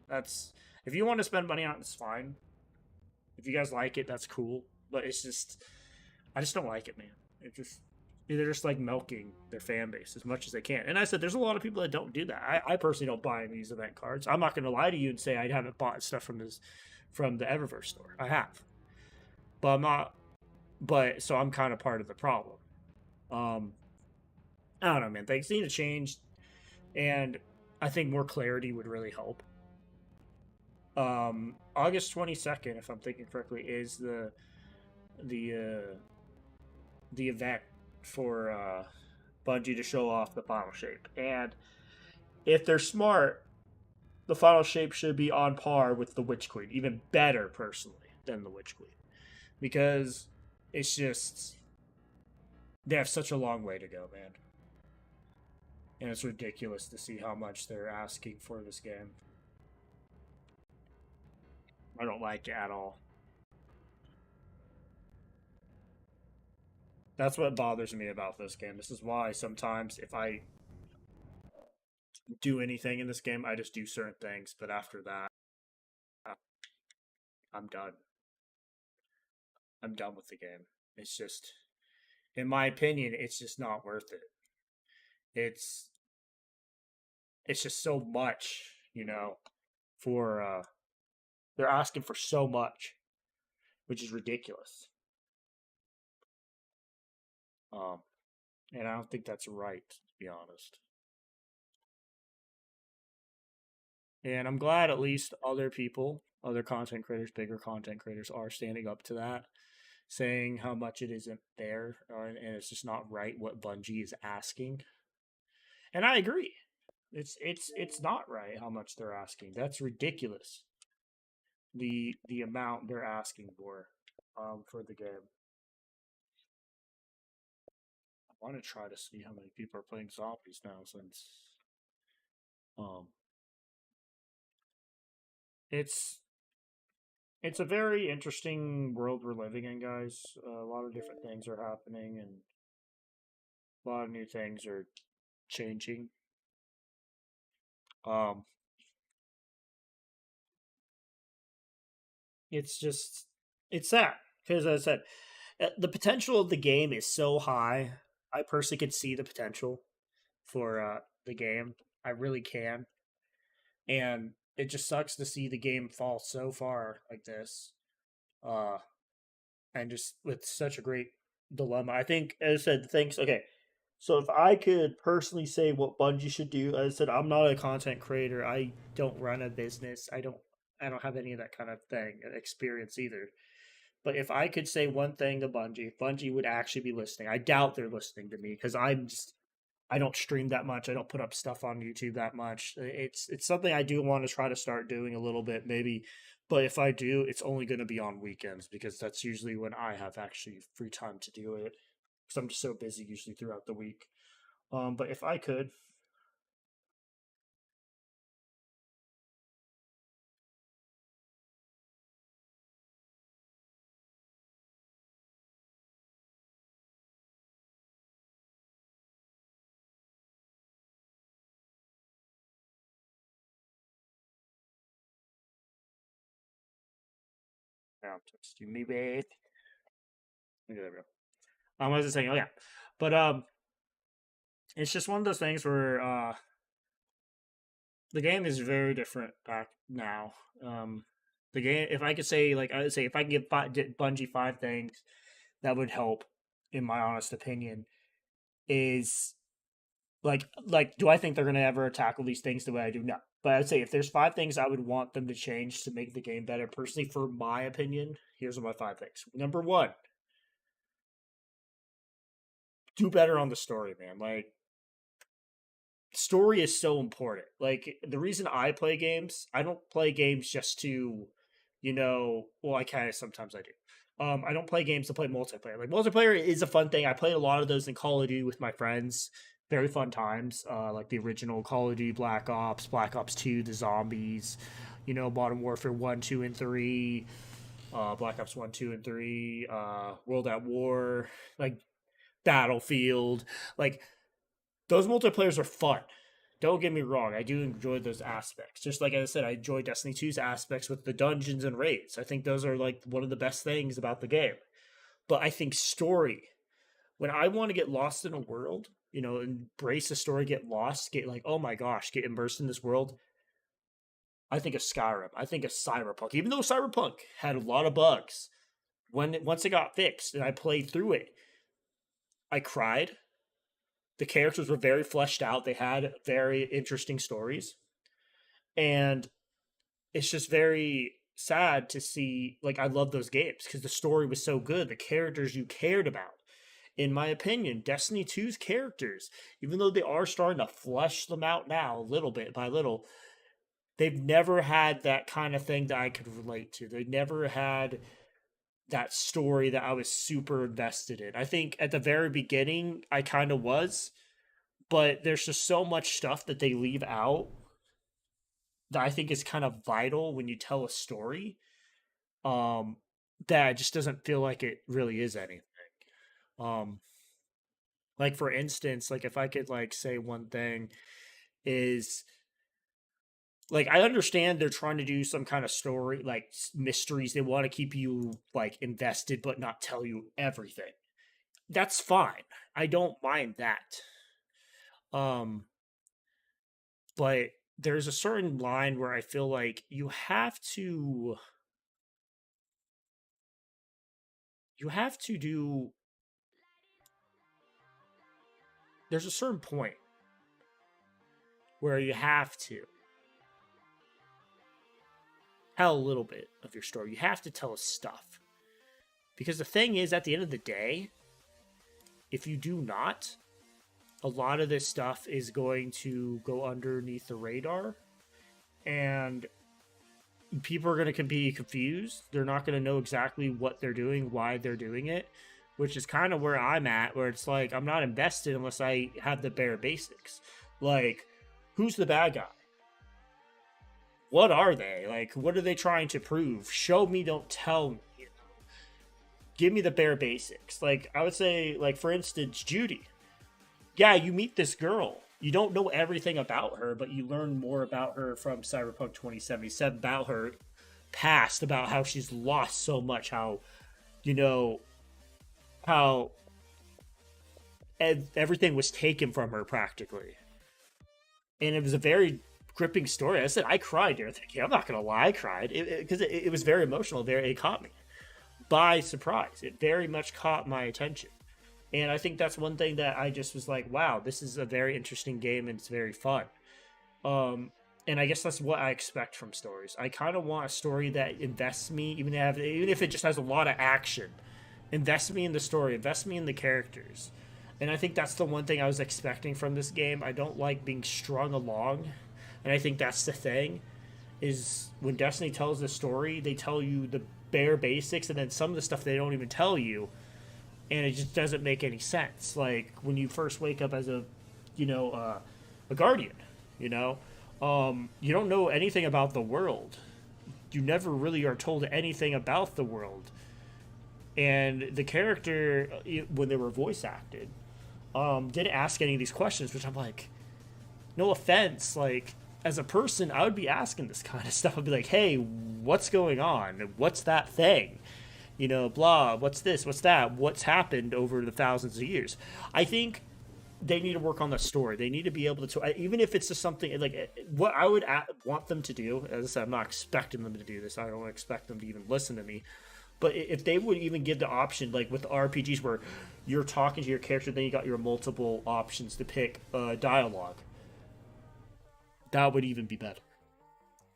That's, if you want to spend money on it, it's fine. If you guys like it, that's cool. But it's just, I just don't like it, man. They're just like milking their fan base as much as they can. And I said, there's a lot of people that don't do that. I personally don't buy these event cards. I'm not going to lie to you and say I haven't bought stuff from the Eververse store. I have, but I'm not. But so I'm kind of part of the problem. I don't know, man. Things need to change, and I think more clarity would really help. August 22nd, if I'm thinking correctly, is the event for Bungie to show off the final shape. And if they're smart, the final shape should be on par with the Witch Queen, even better personally than the Witch Queen, because it's just, they have such a long way to go, man. And it's ridiculous to see how much they're asking for this game. I don't like it at all. That's what bothers me about this game. This is why sometimes if I do anything in this game, I just do certain things, but after that, I'm done. I'm done with the game. It's just, in my opinion, it's just not worth it. It's it's just so much, for they're asking for so much, which is ridiculous. Um, and I don't think that's right, to be honest. And I'm glad at least other people, other content creators, bigger content creators, are standing up to that, saying how much it isn't fair and it's just not right what Bungie is asking. And I agree. It's not right how much they're asking. That's ridiculous. The amount they're asking for the game. I want to try to see how many people are playing zombies now since um it's it's a very interesting world we're living in, guys. A lot of different things are happening and a lot of new things are changing. Um it's just it's sad because as I said, the potential of the game is so high. I personally could see the potential for the game. I really can, and it just sucks to see the game fall so far like this. Uh, and just with such a great dilemma. I think, as I said, things. Okay, so if I could personally say what Bungie should do, as I said, I'm not a content creator. I don't run a business. I don't have any of that kind of thing experience either. But if I could say one thing to Bungie, if Bungie would actually be listening, I doubt they're listening to me because I don't stream that much. I don't put up stuff on YouTube that much. It's something I do want to try to start doing a little bit, maybe. But if I do, it's only going to be on weekends because that's usually when I have actually free time to do it. Because I'm just so busy usually throughout the week. But if I could, yeah, text you me, babe. Okay, there we go. I was just saying, oh yeah, but it's just one of those things where the game is very different back now. The game, if I could say, like I would say, if I could give Bungie five things that would help, in my honest opinion, is do I think they're gonna ever tackle these things the way I do? No. But I'd say if there's five things I would want them to change to make the game better, personally, for my opinion, here's my five things. Number one, do better on the story, man. Like, story is so important. Like, the reason I play games, I don't play games just to, well, I kind of sometimes I do. I don't play games to play multiplayer. Like, multiplayer is a fun thing. I played a lot of those in Call of Duty with my friends. Very fun times. Like the original Call of Duty Black Ops, Black Ops 2, the zombies, Modern Warfare 1, 2, and 3, Black Ops 1, 2, and 3, World at War, like Battlefield. Like, those multiplayers are fun. Don't get me wrong, I do enjoy those aspects. Just like I said, I enjoy Destiny 2's aspects with the dungeons and raids. I think those are like one of the best things about the game. But I think story, when I want to get lost in a world, embrace the story, get lost, get like, oh my gosh, get immersed in this world. I think of Skyrim. I think of Cyberpunk. Even though Cyberpunk had a lot of bugs, once it got fixed and I played through it, I cried. The characters were very fleshed out. They had very interesting stories. And it's just very sad to see, like, I love those games because the story was so good. The characters you cared about. In my opinion, Destiny 2's characters, even though they are starting to flesh them out now, a little bit by little, they've never had that kind of thing that I could relate to. They never had that story that I was super invested in. I think at the very beginning, I kind of was, but there's just so much stuff that they leave out that I think is kind of vital when you tell a story. um, that just doesn't feel like it really is anything. Um, like for instance, like if I could like say one thing is like I understand they're trying to do some kind of story like mysteries. They want to keep you like invested but not tell you everything. That's fine. I don't mind that. Um, but there's a certain line where I feel like you have to do there's a certain point where you have to tell a little bit of your story. You have to tell us stuff. Because the thing is, at the end of the day, if you do not, a lot of this stuff is going to go underneath the radar, and people are going to be confused. They're not going to know exactly what they're doing, why they're doing it, which is kind of where I'm at, where it's like, I'm not invested unless I have the bare basics. Like, who's the bad guy? What are they? Like, what are they trying to prove? Show me, don't tell me. You know? Give me the bare basics. Like, I would say, like, for instance, Judy. Yeah, you meet this girl. You don't know everything about her, but you learn more about her from Cyberpunk 2077, about her past, about how she's lost so much, how, you know, how everything was taken from her practically. And it was a very gripping story. I said I cried during the game. I'm not gonna lie, I cried because it was very emotional. It caught me by surprise. It very much caught my attention, and I think that's one thing that I just was like, wow, this is a very interesting game and it's very fun. And I guess that's what I expect from stories. I kind of want a story that invests me, even if it just has a lot of action. Invest me in the story. Invest me in the characters. And I think that's the one thing I was expecting from this game. I don't like being strung along. And I think that's the thing, is when Destiny tells the story, they tell you the bare basics, and then some of the stuff they don't even tell you, and it just doesn't make any sense. Like when you first wake up as a guardian, you know, you don't know anything about the world. You never really are told anything about the world. And the character, when they were voice acted, didn't ask any of these questions, which I'm like, no offense, like, as a person, I would be asking this kind of stuff. I'd be like, hey, what's going on? What's that thing? You know, blah, what's this? What's that? What's happened over the thousands of years? I think they need to work on the story. They need to be able to, even if it's just something, like, what I would want them to do, as I said, I'm not expecting them to do this. I don't expect them to even listen to me. But if they would even give the option, like with RPGs where you're talking to your character, then you got your multiple options to pick dialogue, that would even be better.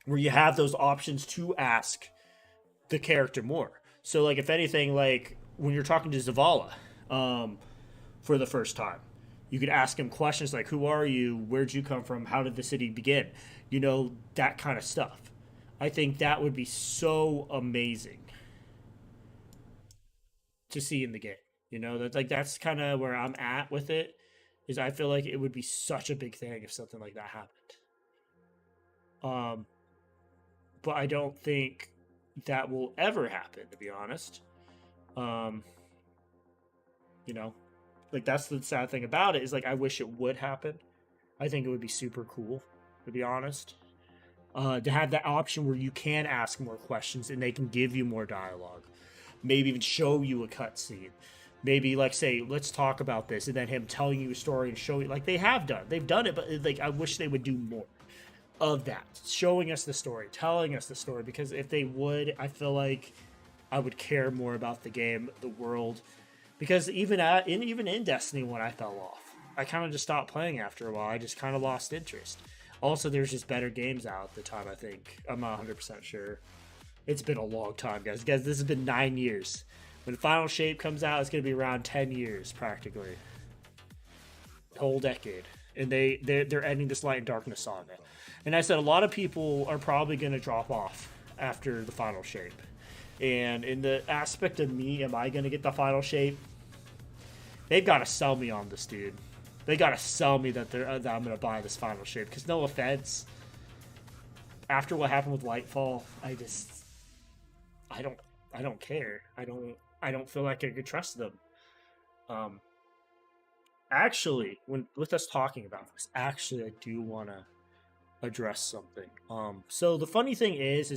Where you have those options to ask the character more. So, like, if anything, like when you're talking to Zavala for the first time, you could ask him questions like, who are you? Where'd you come from? How did the city begin? You know, that kind of stuff. I think that would be so amazing to see in the game. You know, that's kind of where I'm at with it. Is I feel like it would be such a big thing if something like that happened. But I don't think that will ever happen, to be honest. Um, you know, like that's the sad thing about it, is like I wish it would happen. I think it would be super cool, to be honest. To have that option where you can ask more questions and they can give you more dialogue. Maybe even show you a cutscene. Maybe like say, let's talk about this, and then him telling you a story and showing, like they have done. They've done it, but like I wish they would do more of that, showing us the story, telling us the story, because if they would, I feel like I would care more about the game, the world, because even in Destiny, when I fell off, I kind of just stopped playing after a while. I just kind of lost interest. Also, there's just better games out at the time, I think. I'm not 100% sure. It's been a long time, guys. This has been 9 years. When Final Shape comes out, it's going to be around 10 years, practically. Whole decade. And they're ending this Light and Darkness saga. And I said a lot of people are probably going to drop off after the Final Shape. And in the aspect of me, am I going to get the Final Shape? They've got to sell me on this, dude. They got to sell me that I'm going to buy this Final Shape. Because no offense, after what happened with Lightfall, I don't care. I don't feel like I could trust them. Um, actually, when with us talking about this, actually, I do want to address something. So the funny thing is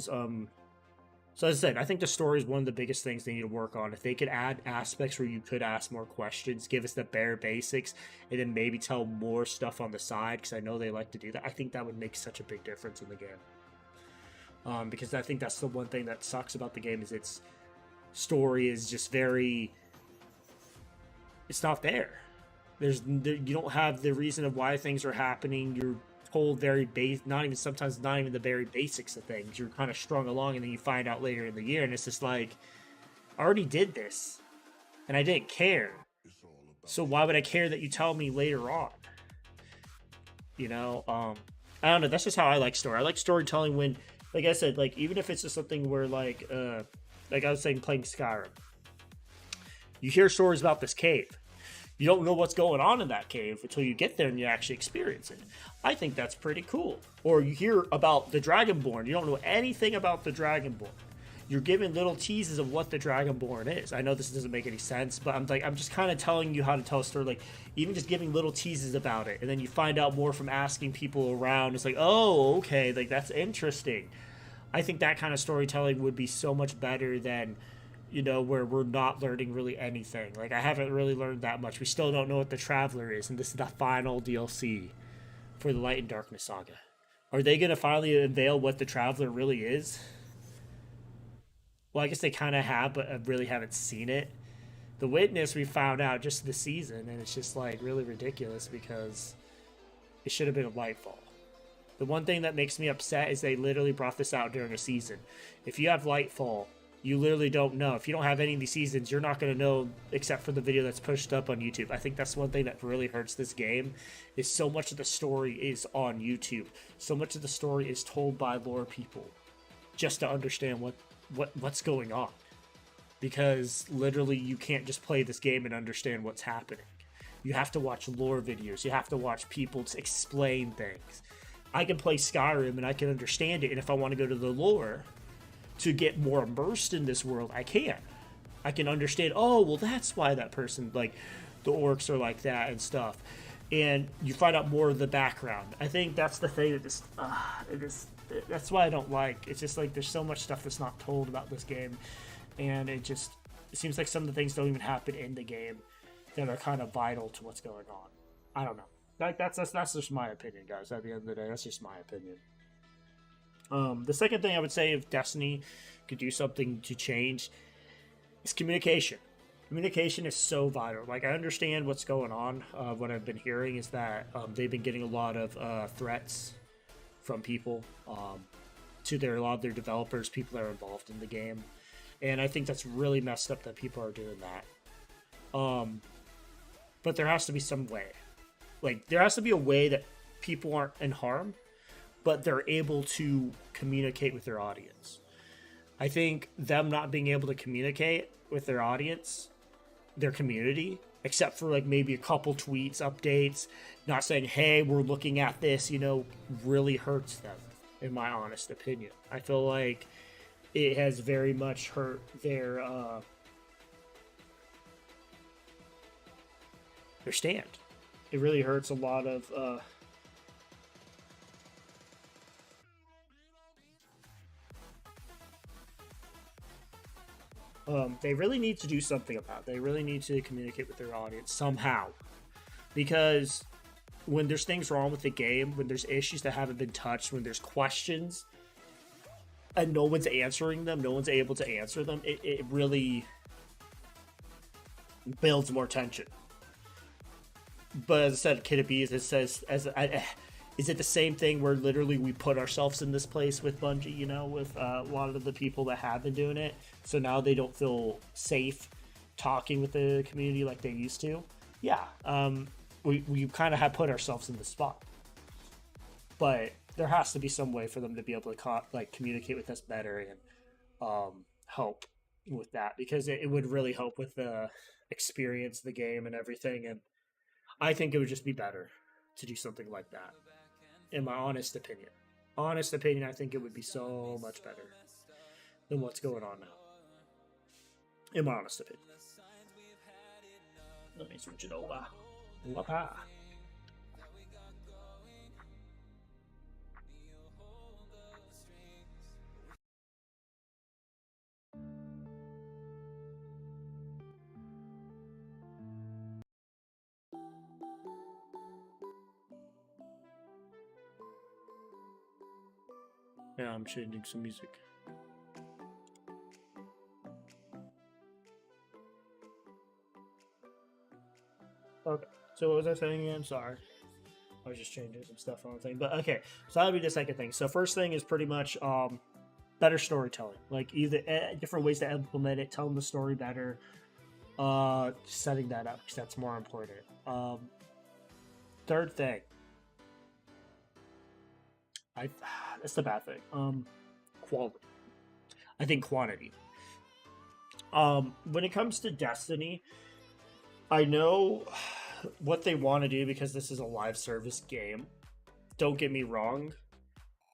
so as I said, I think the story is one of the biggest things they need to work on. If they could add aspects where you could ask more questions, give us the bare basics, and then maybe tell more stuff on the side, because I know they like to do that. I think that would make such a big difference in the game. Because I think that's the one thing that sucks about the game is its story is just very. It's not there. You don't have the reason of why things are happening. You're told very base, not even sometimes not even the very basics of things. You're kind of strung along, and then you find out later in the year, and it's just like, I already did this, and I didn't care. So why would I care that you tell me later on? You know, I don't know. That's just how I like story. I like storytelling when, like I said, like even if it's just something where like I was saying, playing Skyrim, you hear stories about this cave. You don't know what's going on in that cave until you get there and you actually experience it. I think that's pretty cool. Or you hear about the Dragonborn. You don't know anything about the Dragonborn. You're given little teases of what the Dragonborn is. I know this doesn't make any sense, but I'm just kind of telling you how to tell a story. Like, even just giving little teases about it. And then you find out more from asking people around. It's like, oh, okay, like that's interesting. I think that kind of storytelling would be so much better than, you know, where we're not learning really anything. Like, I haven't really learned that much. We still don't know what the Traveler is, and this is the final DLC for the Light and Darkness saga. Are they going to finally unveil what the Traveler really is? Well, I guess they kind of have, but I really haven't seen it. The Witness, we found out just this season, and it's just, like, really ridiculous because it should have been a Lightfall. The one thing that makes me upset is they literally brought this out during a season. If you have Lightfall, you literally don't know. If you don't have any of these seasons, you're not going to know except for the video that's pushed up on YouTube. I think that's one thing that really hurts this game is so much of the story is on YouTube. So much of the story is told by lore people just to understand what's going on. Because literally you can't just play this game and understand what's happening. You have to watch lore videos. You have to watch people to explain things. I can play Skyrim and I can understand it, and if I want to go to the lore to get more immersed in this world, I can. I can understand, oh, well, that's why that person, like, the orcs are like that and stuff. And you find out more of the background. I think that's the thing that just, that's why I don't like. It's just like there's so much stuff that's not told about this game. And it seems like some of the things don't even happen in the game that are kind of vital to what's going on. I don't know. That's just my opinion, guys. At the end of the day, that's just my opinion. The second thing I would say if Destiny could do something to change is communication. Communication is so vital. Like, I understand what's going on. What I've been hearing is that they've been getting a lot of threats from people to a lot of their developers, people that are involved in the game. And I think that's really messed up that people are doing that. But there has to be some way. Like, there has to be a way that people aren't in harm, but they're able to communicate with their audience. I think them not being able to communicate with their audience, their community, except for like maybe a couple tweets, updates, not saying, hey, we're looking at this, you know, really hurts them, in my honest opinion. I feel like it has very much hurt their stand. It really hurts a lot of they really need to do something about it. They really need to communicate with their audience somehow. Because when there's things wrong with the game, when there's issues that haven't been touched, when there's questions and no one's answering them, no one's able to answer them, it really builds more tension. But as I said, could it be, as it says, is it the same thing where literally we put ourselves in this place with Bungie, you know, with a lot of the people that have been doing it, so now they don't feel safe talking with the community like they used to? Yeah, we kind of have put ourselves in the spot. But there has to be some way for them to be able to communicate with us better and help with that, because it would really help with the experience, the game, and everything. And I think it would just be better to do something like that. In my honest opinion, I think it would be so much better than what's going on now. in my honest opinion. Let me switch it over. Wapa. Yeah, I'm changing some music. Okay, so what was I saying again? Sorry. I was just changing some stuff on the thing. But okay, so that'll be the second thing. So first thing is pretty much better storytelling. Like either different ways to implement it, telling the story better, setting that up because that's more important. Third thing. That's the bad thing. Quality. I think quantity. When it comes to Destiny, I know what they want to do because this is a live service game. Don't get me wrong.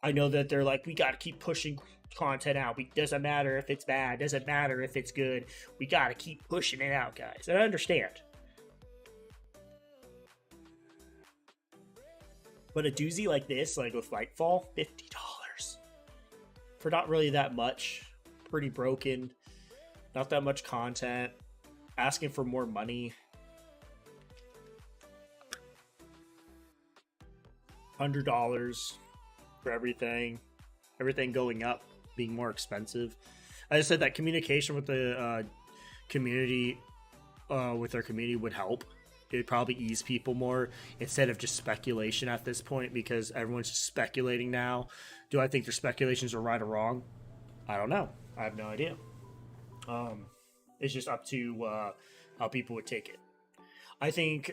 I know that they're like, we got to keep pushing content out. Doesn't matter if it's bad. Doesn't matter if it's good. We got to keep pushing it out, guys. And I understand. But a doozy like this, like with Lightfall, $50 for not really that much. Pretty broken. Not that much content. Asking for more money. $100 for everything. Everything going up, being more expensive. I just said that communication with the community, with their community would help. It'd probably ease people more instead of just speculation at this point because everyone's just speculating now. Do I think their speculations are right or wrong? I don't know. I have no idea. It's just up to how people would take it. I think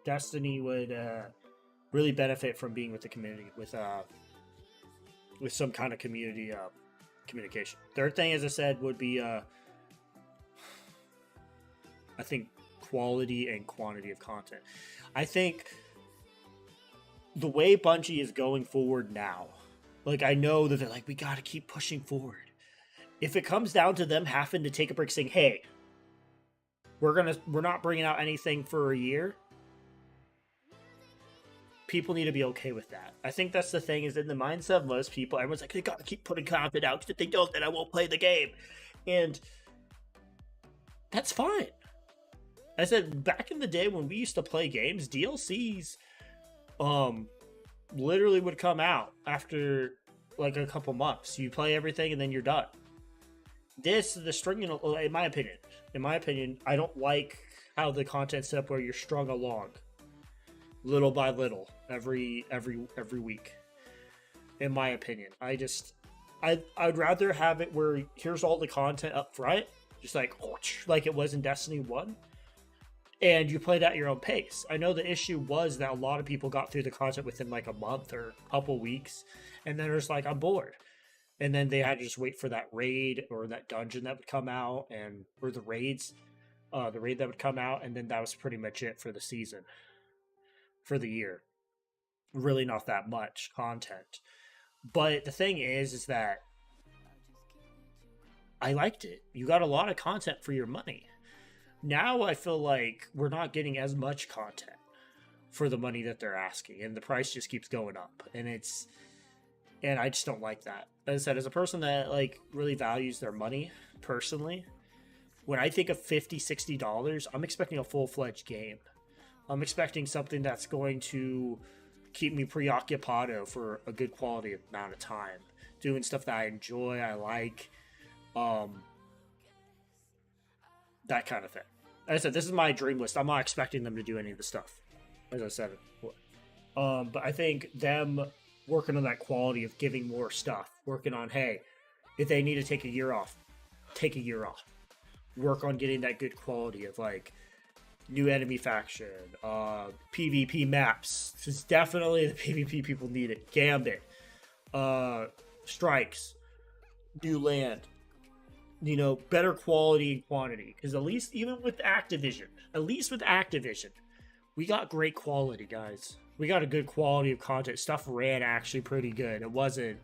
Destiny would really benefit from being with the community with some kind of community communication. Third thing, as I said, would be I think quality and quantity of content. I think the way Bungie is going forward now, like I know that they're like, we got to keep pushing forward. If it comes down to them having to take a break saying, hey, we're not bringing out anything for a year, people need to be okay with that. I think that's the thing, is in the mindset of most people, everyone's like, they got to keep putting content out, because if they don't, then I won't play the game. And that's fine. I said, back in the day when we used to play games, DLCs literally would come out after like a couple months. You play everything and then you're done. The stringing, in my opinion, I don't like how the content's set up where you're strung along little by little every week. In my opinion, I'd rather have it where here's all the content up front, just like it was in Destiny 1, and you played at your own pace. I know the issue was that a lot of people got through the content within like a month or a couple weeks, and then it's like, I'm bored. And then they had to just wait for that raid or that dungeon that would come out, or the raid that would come out, and then that was pretty much it for the season, for the year. Really not that much content. But the thing is that I liked it. You got a lot of content for your money. Now I feel like we're not getting as much content for the money that they're asking, and the price just keeps going up. And I just don't like that. As I said, as a person that like really values their money personally, when I think of $50, $60, I'm expecting a full-fledged game. I'm expecting something that's going to keep me preoccupied for a good quality amount of time, doing stuff that I enjoy, I like, that kind of thing. As I said, this is my dream list. I'm not expecting them to do any of the stuff, as I said before. But I think them working on that quality of giving more stuff, working on, hey, if they need to take a year off, take a year off. Work on getting that good quality of like new enemy faction, PvP maps. This is definitely the PvP people need it. Gambit, strikes, new land. You know, better quality and quantity. Because at least even with Activision, we got great quality, guys. We got a good quality of content. Stuff ran actually pretty good. It wasn't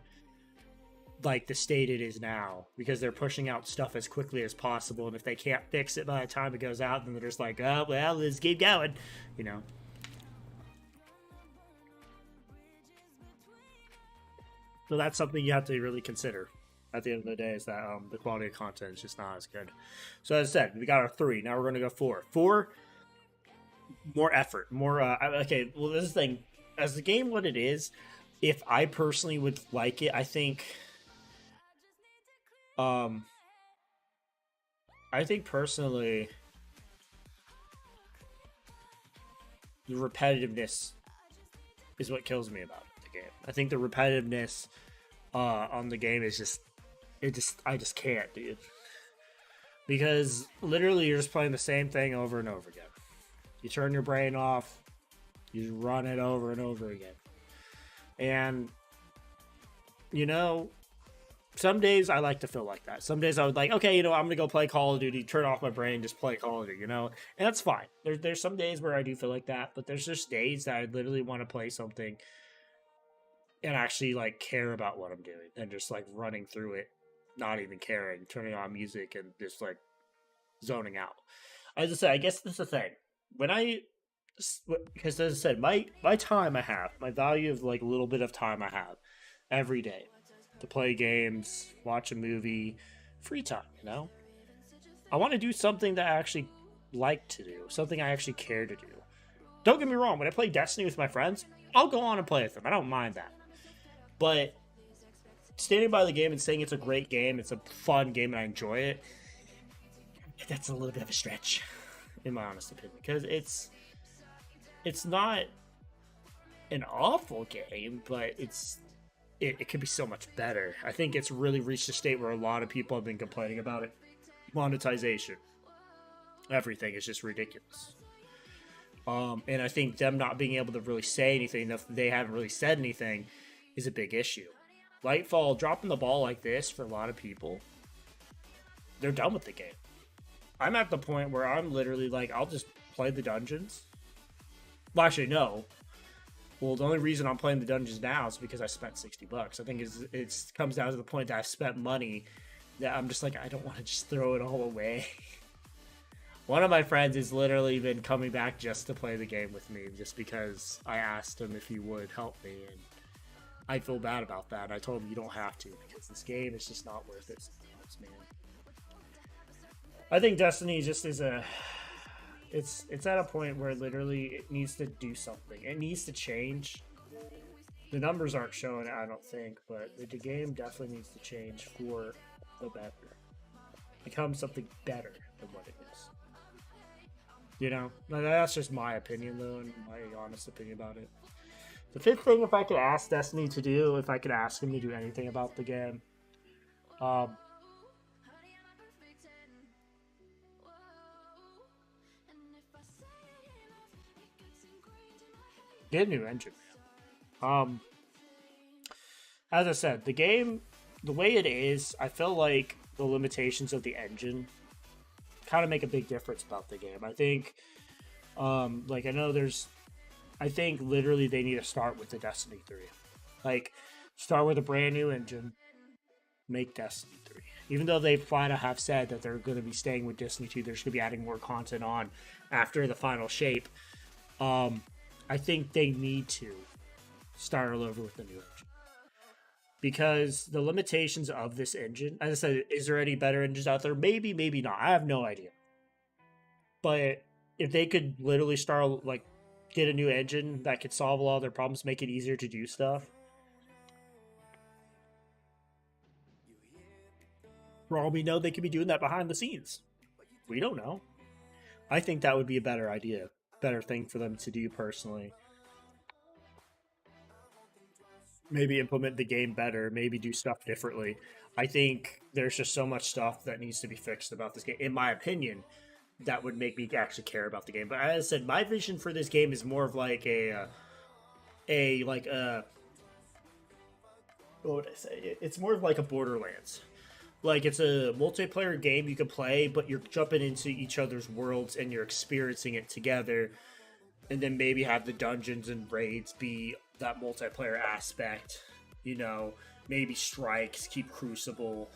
like the state it is now, because they're pushing out stuff as quickly as possible, and if they can't fix it by the time it goes out, then they're just like, oh well, let's keep going, you know. So that's something you have to really consider at the end of the day, is that the quality of content is just not as good. So as I said, we got our 3. Now we're going to go 4. 4, more effort, more okay, well, this is the thing, as the game what it is, if I personally would like it, I think personally the repetitiveness is what kills me about the game. I think the repetitiveness on the game is I just can't, dude. Because literally you're just playing the same thing over and over again. You turn your brain off, you run it over and over again. And, you know, some days I like to feel like that. Some days I would like, okay, you know, I'm going to go play Call of Duty, turn off my brain, just play Call of Duty, you know? And that's fine. There's some days where I do feel like that, but there's just days that I literally want to play something and actually, like, care about what I'm doing and just, like, running through it, not even caring, turning on music and just, like, zoning out. As I said, I guess that's the thing. Because as I said, my time I have, my value of, like, a little bit of time I have every day to play games, watch a movie, free time, you know? I want to do something that I actually like to do, something I actually care to do. Don't get me wrong, when I play Destiny with my friends, I'll go on and play with them. I don't mind that. But standing by the game and saying it's a great game, it's a fun game and I enjoy it, that's a little bit of a stretch, in my honest opinion. Because it's not an awful game, but it could be so much better. I think it's really reached a state where a lot of people have been complaining about it. Monetization. Everything is just ridiculous. And I think them not being able to really say anything, if they haven't really said anything, is a big issue. Lightfall dropping the ball like this for a lot of people, they're done with the game. I'm at the point where I'm literally like, I'll just play the dungeons. Well, actually, no. Well, the only reason I'm playing the dungeons now is because I spent $60. I think it comes down to the point that I've spent money that I'm just like, I don't want to just throw it all away. One of my friends has literally been coming back just to play the game with me, just because I asked him if he would help me, and I feel bad about that. I told him you don't have to, because this game is just not worth it sometimes, man. I think Destiny just is it's at a point where literally it needs to do something. It needs to change. The numbers aren't showing it, I don't think, but the game definitely needs to change for the better. Become something better than what it is. You know? That's just my opinion, though, and my honest opinion about it. The 5th thing, if I could ask Destiny to do, if I could ask him to do anything about the game, get a new engine. As I said, the game, the way it is, I feel like the limitations of the engine kind of make a big difference about the game. I think, I think literally they need to start with the Destiny 3. Like, start with a brand new engine, make Destiny 3. Even though they flat out have said that they're going to be staying with Destiny 2, they're just going to be adding more content on after the final shape. I think they need to start all over with the new engine. Because the limitations of this engine, as I said, is there any better engines out there? Maybe, maybe not. I have no idea. But if they could literally start, like, get a new engine that could solve a lot of their problems, make it easier to do stuff. For all we know, they could be doing that behind the scenes. We don't know. I think that would be a better idea. Better thing for them to do personally. Maybe implement the game better. Maybe do stuff differently. I think there's just so much stuff that needs to be fixed about this game. In my opinion, that would make me actually care about the game. But as I said, my vision for this game is more of like what would I say? It's more of like a Borderlands. Like, it's a multiplayer game you can play, but you're jumping into each other's worlds and you're experiencing it together. And then maybe have the dungeons and raids be that multiplayer aspect. You know, maybe Strikes, keep Crucible.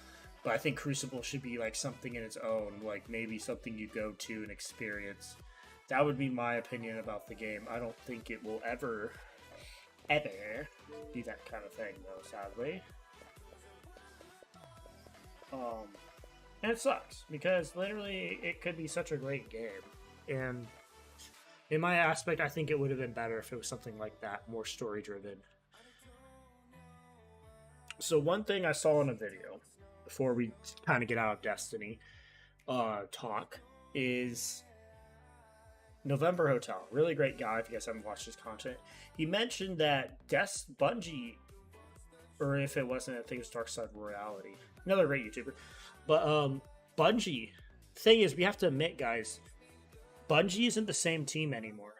But I think Crucible should be like something in its own, like maybe something you go to and experience. That would be my opinion about the game. I don't think it will ever be that kind of thing, though, sadly. And it sucks, because literally it could be such a great game. And in my aspect, I think it would have been better if it was something like that, more story-driven. So one thing I saw in a video, before we kind of get out of Destiny talk, is November Hotel. Really great guy, if you guys haven't watched his content. He mentioned that Bungie, or if it wasn't, I think it was Dark Side Royality, another great YouTuber. But Bungie, thing is, we have to admit, guys, Bungie isn't the same team anymore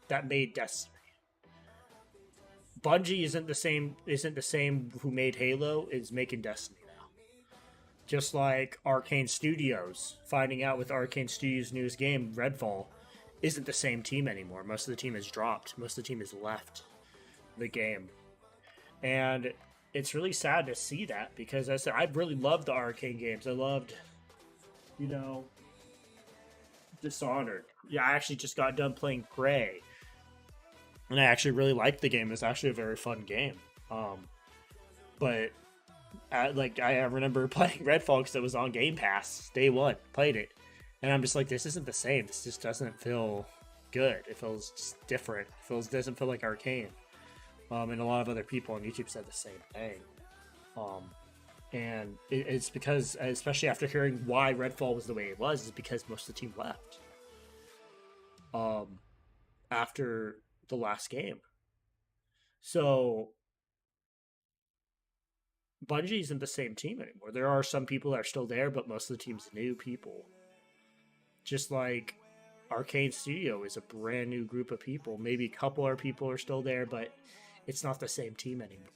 that made Destiny. Bungie isn't the same who made Halo is making Destiny now. Just like Arcane Studios, finding out with Arcane Studios' newest game, Redfall, isn't the same team anymore. Most of the team has dropped. Most of the team has left the game. And it's really sad to see that, because I said I really loved the Arcane games. I loved, Dishonored. Yeah, I actually just got done playing Prey. And I actually really liked the game. It's actually a very fun game. But I remember playing Redfall because it was on Game Pass day one. Played it, and I'm just like, this isn't the same. This just doesn't feel good. It feels just different. Doesn't feel like Arcane. And a lot of other people on YouTube said the same thing. And it's because, especially after hearing why Redfall was the way it was, is because most of the team left. After the last game. So Bungie isn't the same team anymore. There are some people that are still there, but most of the team's new people. Just like Arcane Studio is a brand new group of people. Maybe a couple of people are still there, but it's not the same team anymore.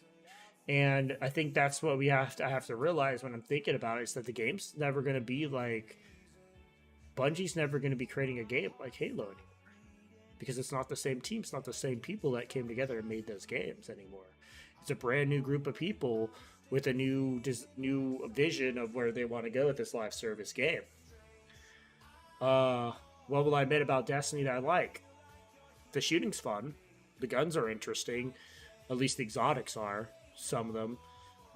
And I think that's what we have to realize when I'm thinking about it, is that the game's never going to be like, Bungie's never going to be creating a game like Halo anymore. Because it's not the same team, it's not the same people that came together and made those games anymore. It's a brand new group of people with a new vision of where they want to go with this live service game. What will I admit about Destiny that I like? The shooting's fun. The guns are interesting. At least the exotics are. Some of them.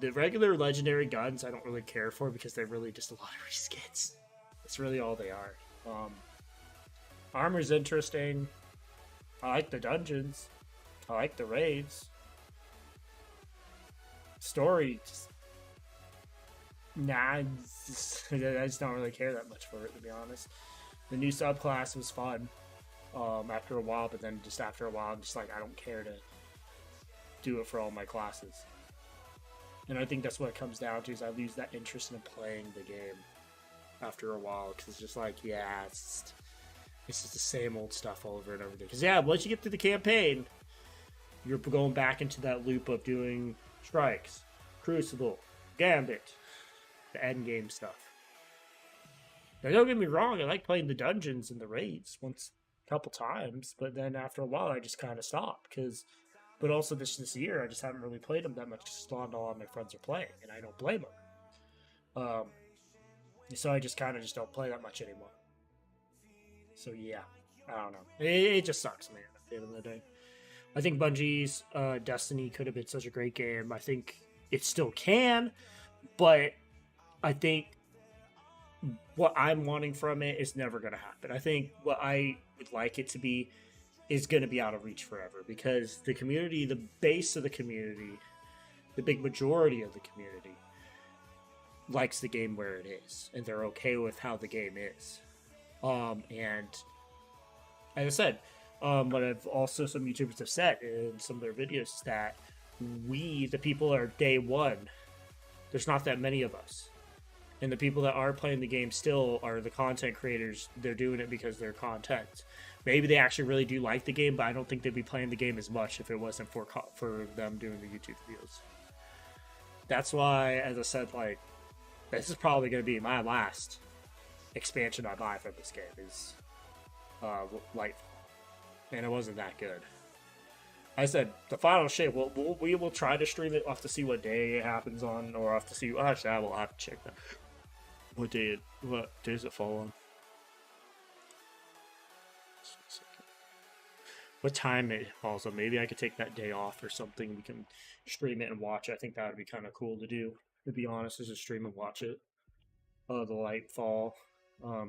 The regular legendary guns I don't really care for, because they're really just a lot of reskins. That's really all they are. Armor's interesting. I like the dungeons. I like the raids. Story, I just don't really care that much for it, to be honest. The new subclass was fun after a while, but then just after a while, I'm just like, I don't care to do it for all my classes. And I think that's what it comes down to, is I lose that interest in playing the game after a while, because it's just like, yeah, it's just the same old stuff all over and over again. Because yeah, once you get through the campaign, you're going back into that loop of doing Strikes, Crucible, Gambit, the end game stuff. Now, don't get me wrong, I like playing the dungeons and the raids a couple times, but then after a while, I just kind of stopped. But also this year, I just haven't really played them that much, because a lot of my friends are playing, and I don't blame them. So I just don't play that much anymore. So yeah, I don't know. It just sucks, man, at the end of the day. I think Bungie's Destiny could have been such a great game. I think it still can, but I think what I'm wanting from it is never going to happen. I think what I would like it to be is going to be out of reach forever, because the community, the base of the community, the big majority of the community likes the game where it is, and they're okay with how the game is. And as I said, what I've also some YouTubers have said in some of their videos is that the people are day one. There's not that many of us. And the people that are playing the game still are the content creators. They're doing it because they're content. Maybe they actually really do like the game, but I don't think they'd be playing the game as much if it wasn't for them doing the YouTube videos. That's why, as I said, like, this is probably going to be my last expansion I buy for this game, is Lightfall. And it wasn't that good. I said the final shape. We will try to stream it. We'll have to see what day it happens on, or have to see. Actually, I will have to check that. What days it fall on? What time it falls on? Maybe I could take that day off or something. We can stream it and watch it. I think that would be kind of cool to do. To be honest, is just stream and watch it. The Lightfall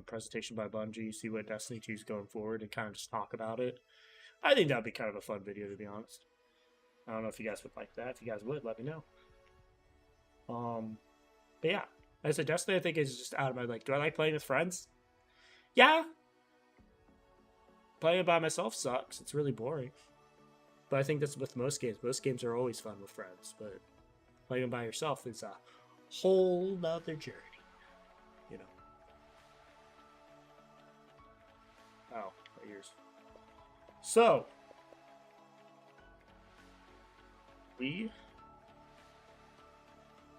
presentation by Bungie. See what Destiny 2 is going forward, and kind of just talk about it. I think that'd be kind of a fun video, to be honest. I don't know if you guys would like that. If you guys would, let me know. But yeah, as a Destiny, I think is just out of my do I like playing with friends? Yeah. Playing by myself sucks. It's really boring. But I think that's with most games. Most games are always fun with friends, but playing by yourself is a whole nother journey. You know. Oh, my ears. So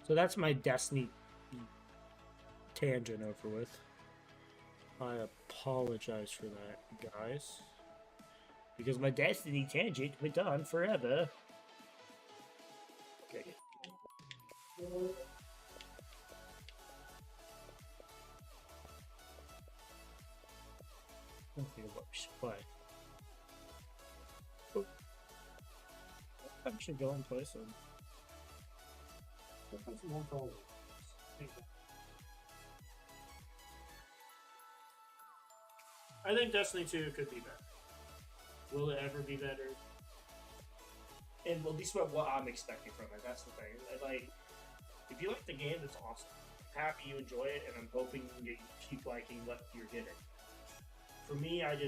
that's my Destiny tangent over with. I apologize for that, guys, because my Destiny tangent went on forever. Okay. Okay, what we should play. Oh. I should go and play some. I think Destiny 2 could be better. Will it ever be better? And well, at least what I'm expecting from it. That's the thing. Like, if you like the game, it's awesome. I'm happy you enjoy it, and I'm hoping you keep liking what you're getting. For me, I've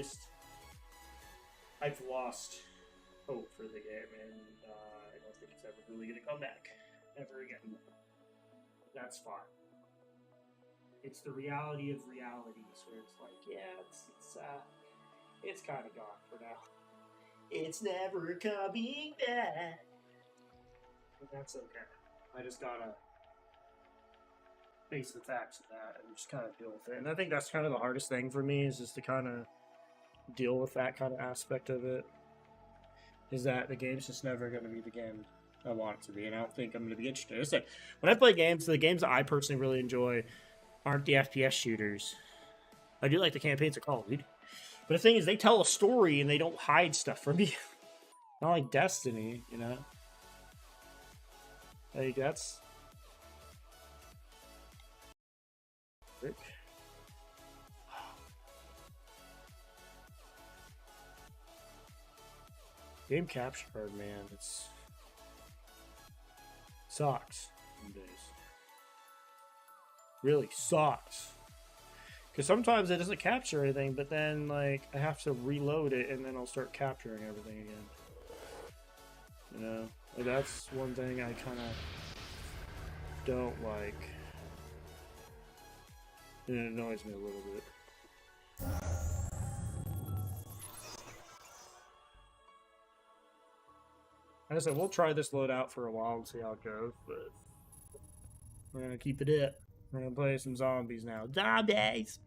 lost hope for the game, and I don't think it's ever really going to come back ever again. That's fine. It's the reality of realities, where it's like, yeah, it's kind of gone for now. It's never coming back. But that's okay. I just gotta face the facts of that and just kind of deal with it. And I think that's kind of the hardest thing for me, is just to kind of deal with that kind of aspect of it. Is that the game's just never going to be the game I want it to be, and I don't think I'm going to be interested. It's like, when I play games, the games that I personally really enjoy aren't the FPS shooters. I do like the campaigns of Call of Duty. But the thing is, they tell a story and they don't hide stuff from me. Not like Destiny, you know? Like, that's... Frick. Game capture card, man, it's... sucks some days. Really sucks. Because sometimes it doesn't capture anything, but then, like, I have to reload it, and then I'll start capturing everything again. You know? Like, that's one thing I kind of don't like. And it annoys me a little bit. Like I said, we'll try this loadout for a while and see how it goes, but we're going to keep it up. We're going to play some zombies now. Zombies!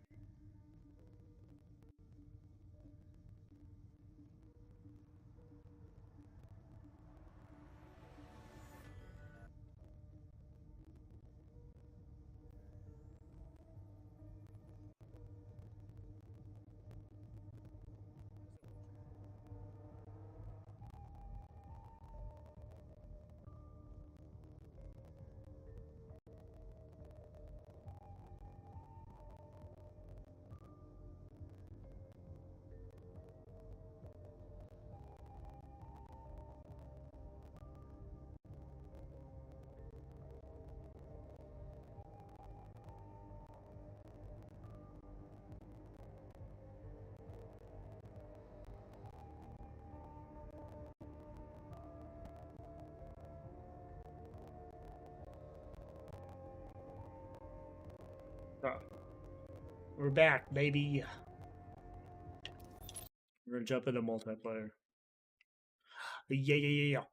Oh. We're back, baby. We're gonna jump into multiplayer. Yeah.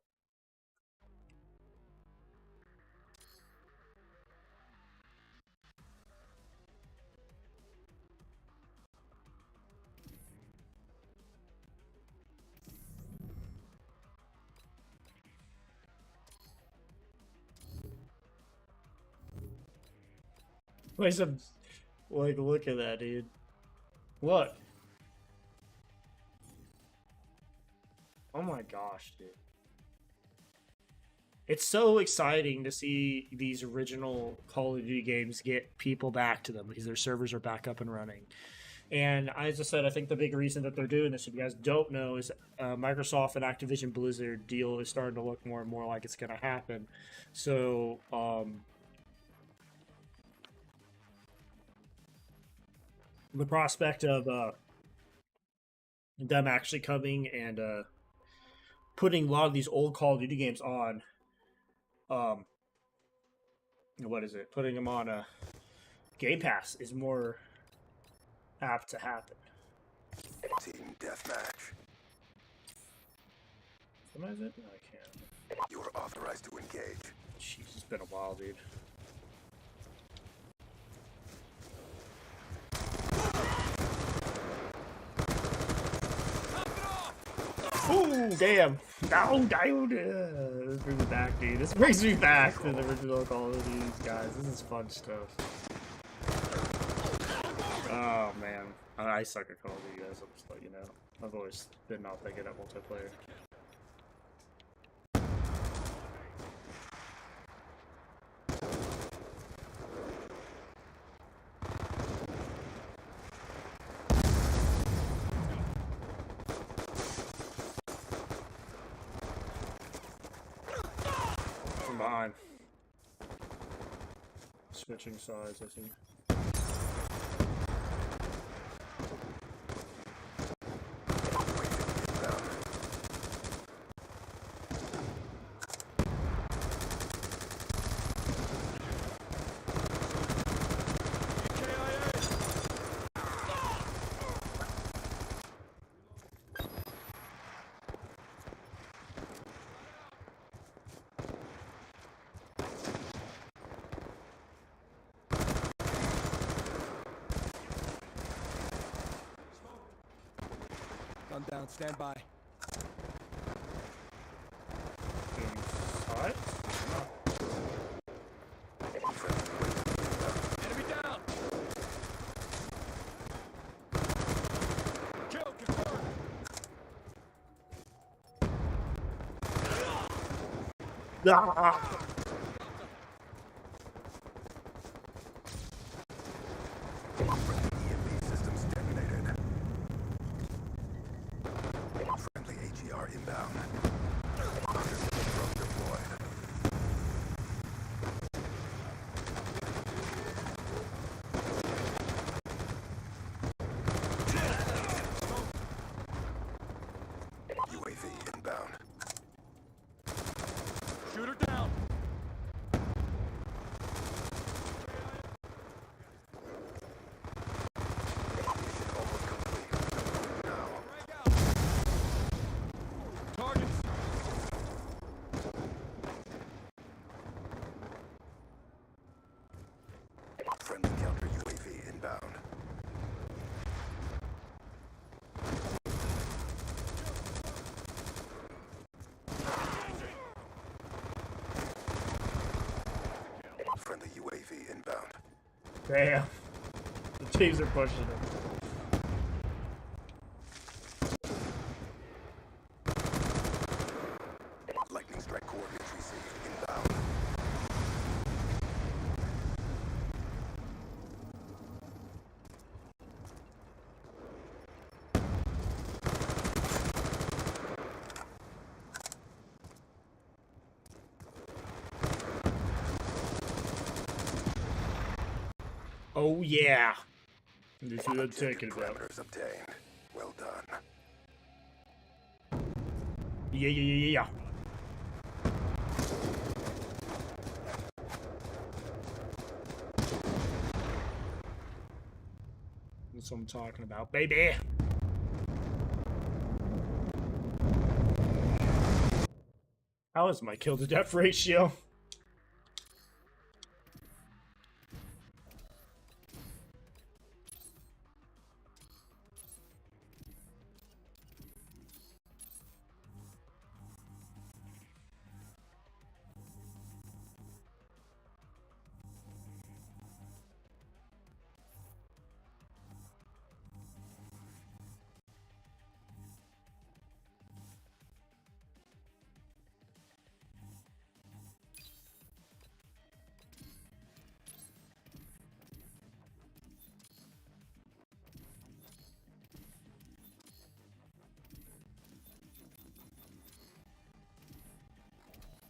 Like some, like look at that, dude. Look. Oh my gosh, dude. It's so exciting to see these original Call of Duty games get people back to them because their servers are back up and running. And as I said, I think the big reason that they're doing this, if you guys don't know, is Microsoft and Activision Blizzard deal is starting to look more and more like it's going to happen. So, the prospect of them actually coming and putting a lot of these old Call of Duty games on, what is it? Putting them on a Game Pass is more apt to happen. Team deathmatch. What is it? I can't. You are authorized to engage. Jeez, it's been a while, dude. Ooh, damn. No, dude. This brings me back, dude. This brings me back to the original Call of Duty, guys. This is fun stuff. Oh, man. I suck at Call of Duty, guys. I'll just let you know. I've always been not that good at multiplayer. From behind. Switching sides, I think. Gun down, stand by. Alright. Enemy down! Kill confirmed! Ah! EMP systems detonated. Friendly AGR inbound. Drone deployed. UAV inbound. Shoot her down! Mission almost complete. Now. Targets! Friendly counter UAV inbound. Friendly UAV inbound. Damn. The teams are pushing it. Lightning strike coordinates received inbound. Oh, yeah. This is what I'm talking about. Parameters obtained. Well done. Yeah. That's what I'm talking about, baby. How is my kill to death ratio?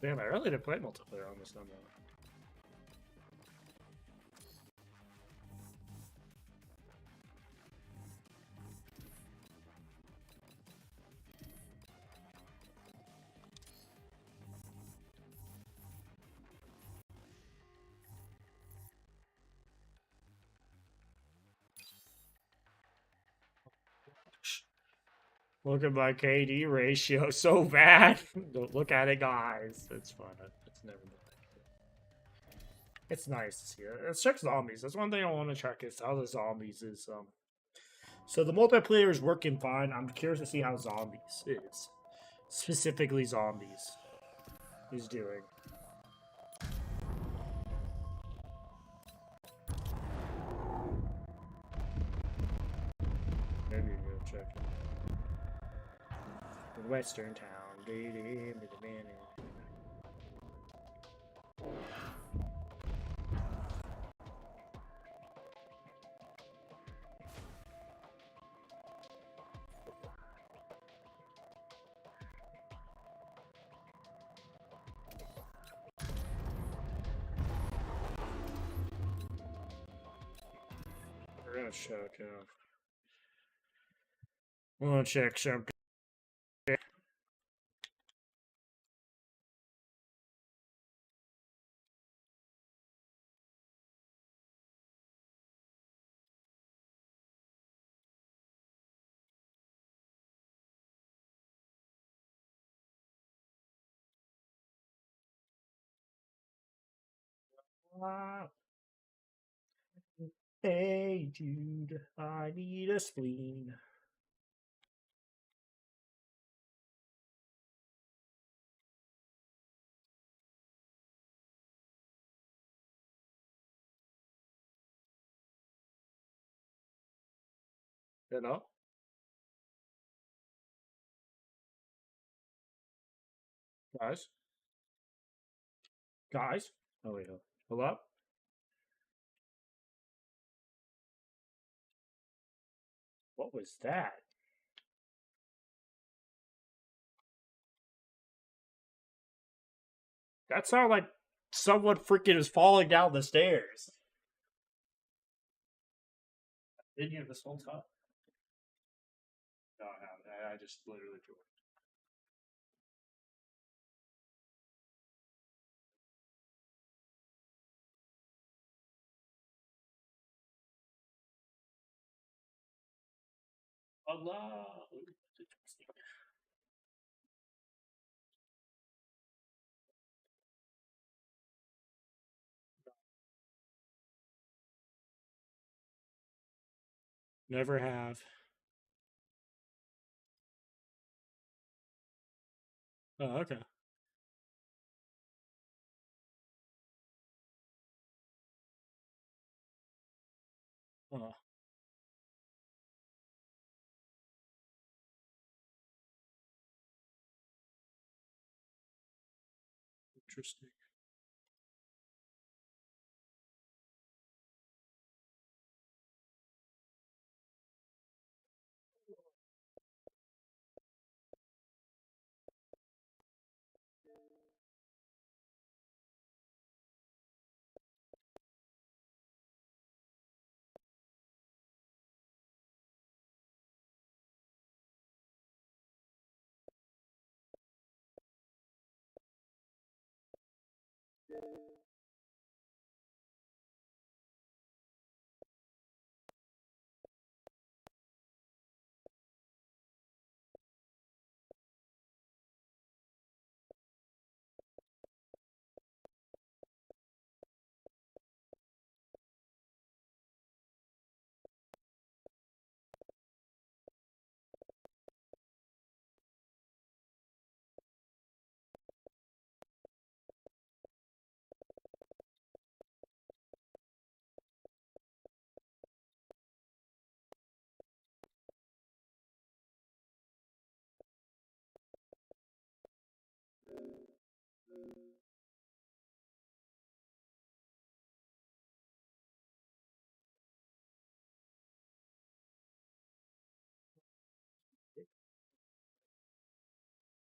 Damn, I really didn't play multiplayer on this number. Look at my KD ratio, so bad. Don't look at it, guys. It's fun. It's never been. It's nice to see it. Let's check zombies. That's one thing I want to check is how the zombies is. So the multiplayer is working fine. I'm curious to see how zombies is, specifically zombies, is doing. Maybe we'll check it. Western town. We're gonna check. We're gonna check something. Hey, dude, I need a spleen. You know? Guys? Guys? Oh, wait. Hello? What was that? That sounded like someone freaking is falling down the stairs. Did you this whole time? No, I haven't. I just literally joined. Allah. Never have. Oh, okay. Oh, interesting.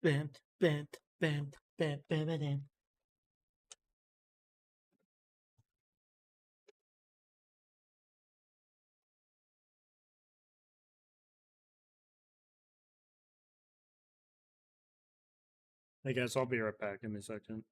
Bent, bent, bent, Ba-ba-ba-dam. I guess I'll be right back in a second.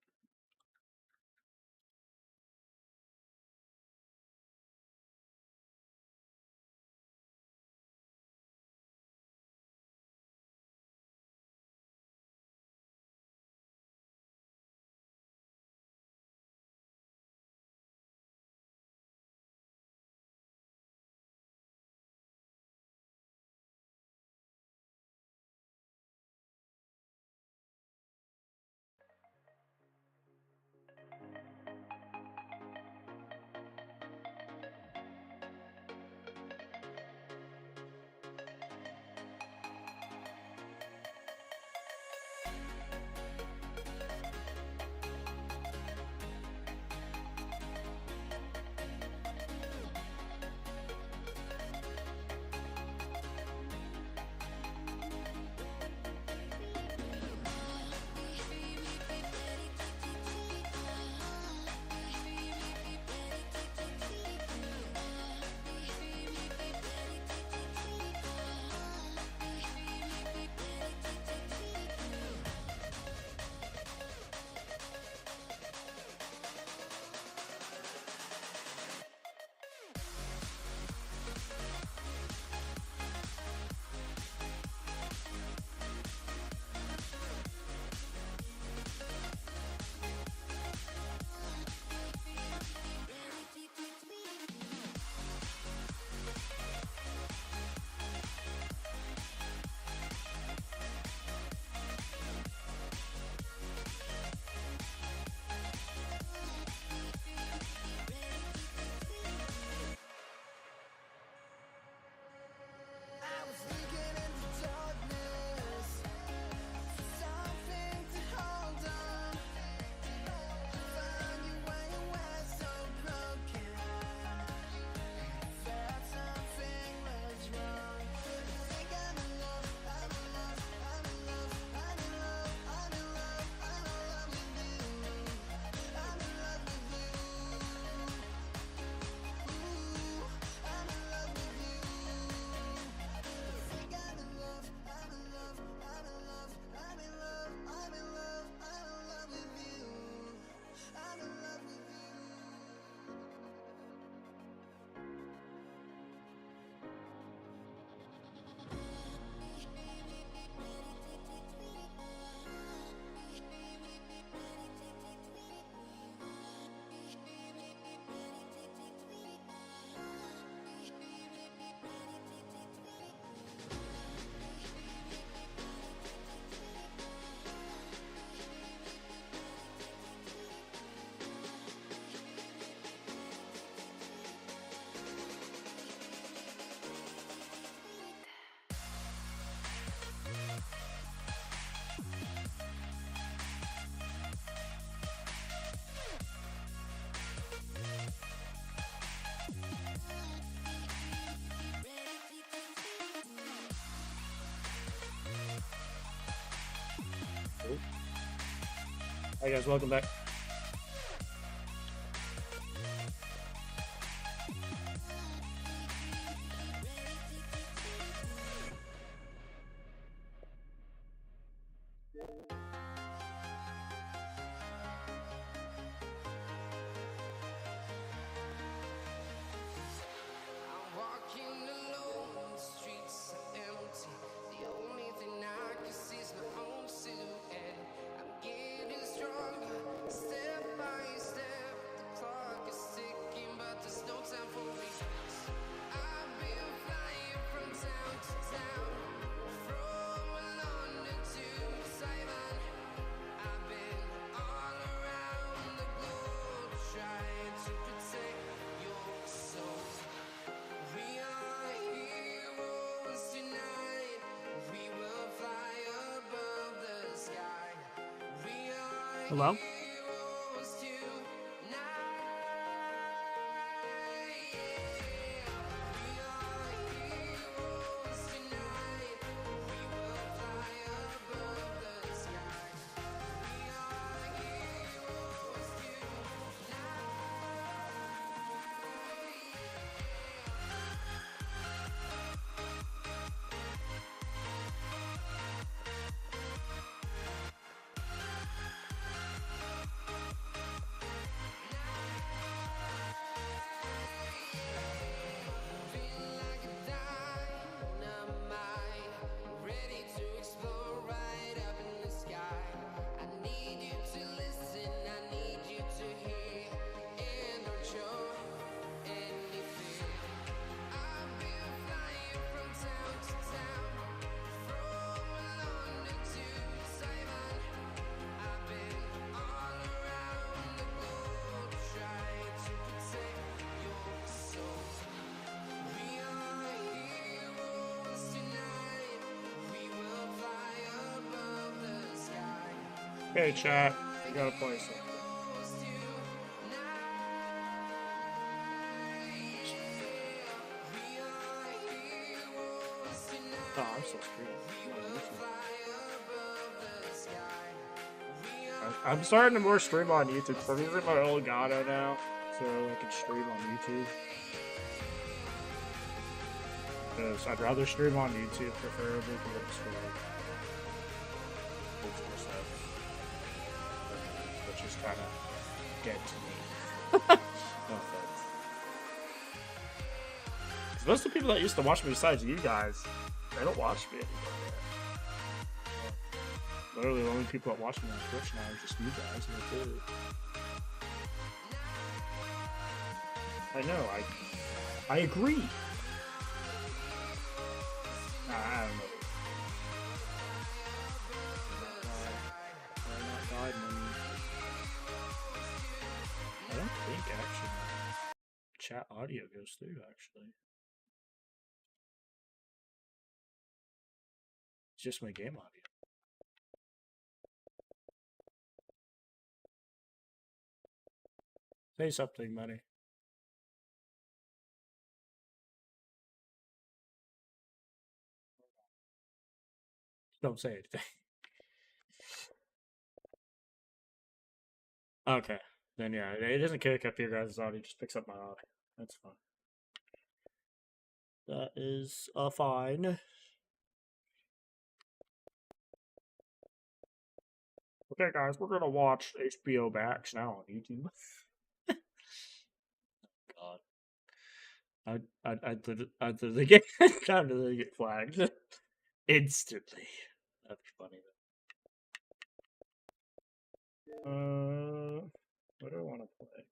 Hi guys, welcome back. Hello? Okay, chat. We gotta play something. Oh, I'm still streaming. I'm starting to more stream on YouTube. So I'm using my Elgato now, so I can stream on YouTube. Because I'd rather stream on YouTube, preferably, because it's for like digital stuff, which is kind of dead to me. No offense. Because most of the people that used to watch me, besides you guys, they don't watch me anymore. Literally, the only people that watch me on Twitch now are just you guys, and that's it. I know, I agree. Nah, I don't know. Why not died, I don't think, actually, chat audio goes through, actually. It's just my game audio. Say something, money. Don't say anything. Okay. Then yeah, it doesn't kick up your guys' audio, it just picks up my audio. That's fine. That is fine. Okay, guys, we're gonna watch HBO Max now on YouTube. God, I'd literally get time to get flagged instantly. That'd be funny. What do I want to play?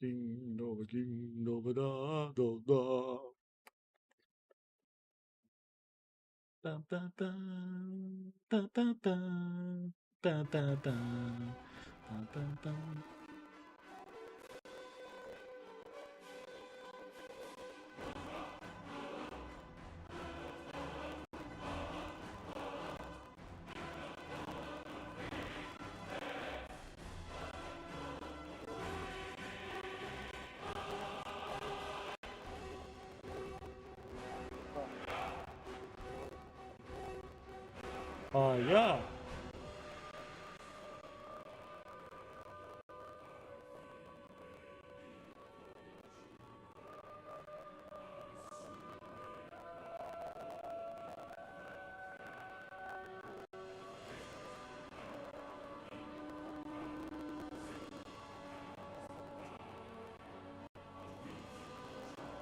Ding dong ding dong da da da. Bum bum bum bum bum bum bum bum bum bum bum. Oh yeah.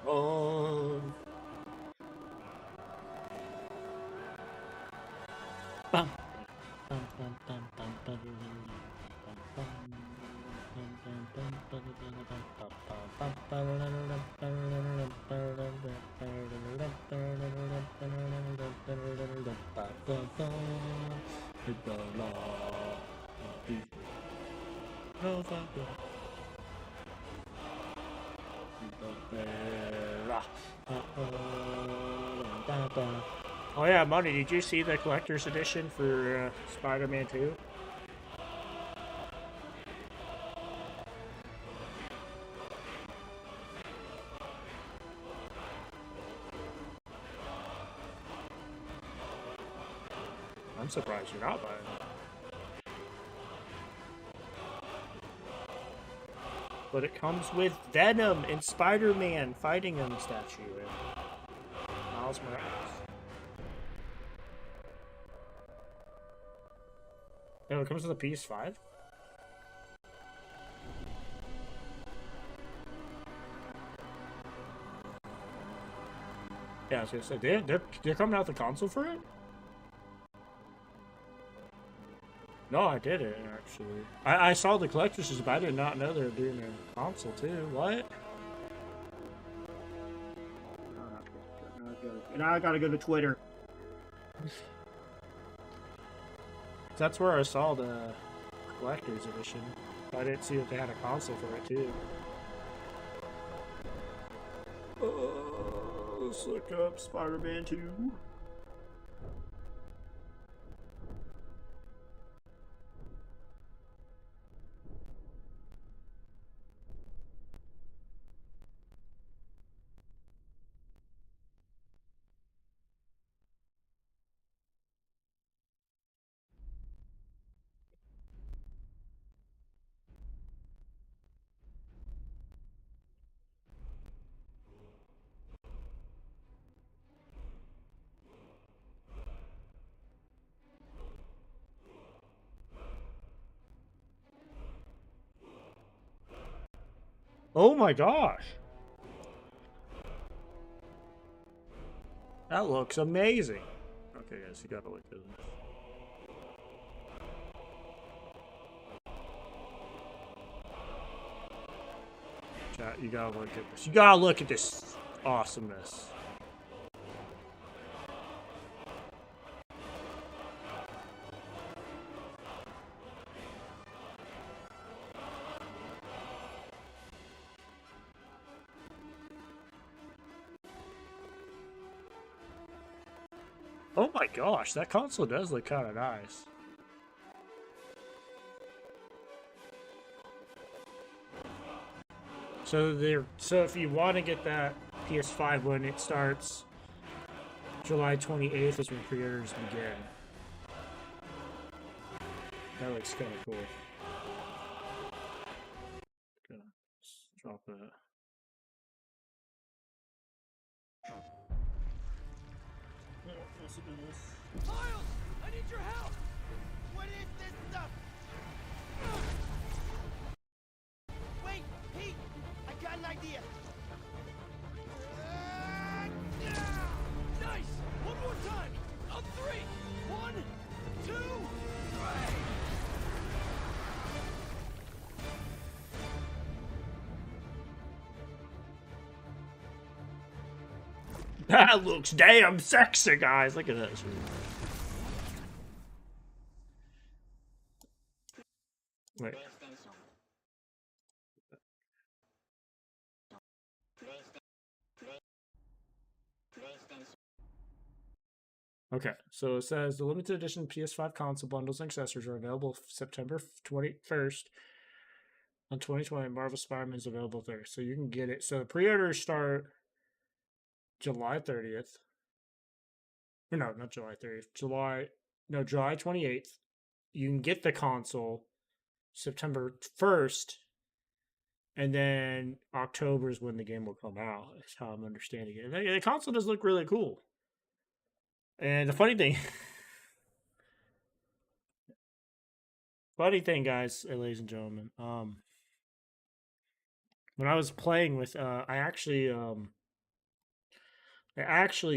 Oh. Bum bum bum bum bum bum Oh yeah, Money, did you see the collector's edition for Spider-Man 2? I'm surprised you're not buying it. But it comes with Venom and Spider-Man fighting him statue and Miles Morales. No, it comes with a PS5? Yeah, I was gonna say, they're coming out the console for it? No, I didn't, actually. I saw the collector's, but I did not know they were doing a console, too. What? Now I gotta go to Twitter. That's where I saw the collector's edition. I didn't see that they had a console for it, too. Let's look up Spider-Man 2. Oh my gosh! That looks amazing. Okay, guys, you gotta look at this. Chat, you gotta look at this. You gotta look at this awesomeness. Oh my gosh, that console does look kind of nice. So if you want to get that PS5 when it starts July 28th is when pre-orders begin. That looks kind of cool. Gonna drop that. Miles, I need your help. What is this stuff? Wait, Pete, I got an idea. Nice. One more time. On three. 1, 2, 3. That looks damn sexy, guys. Look at this. Wait. Okay, so it says the limited edition PS5 console bundles and accessories are available September 21st on 2020. Marvel Spider-Man is available there, so you can get it. So the pre-orders start July 30th. Or no, not July 30th. July 28th. You can get the console September 1st, and then October is when the game will come out. That's how I'm understanding it. And the console does look really cool. And the funny thing, guys, ladies and gentlemen, when I was playing with, I actually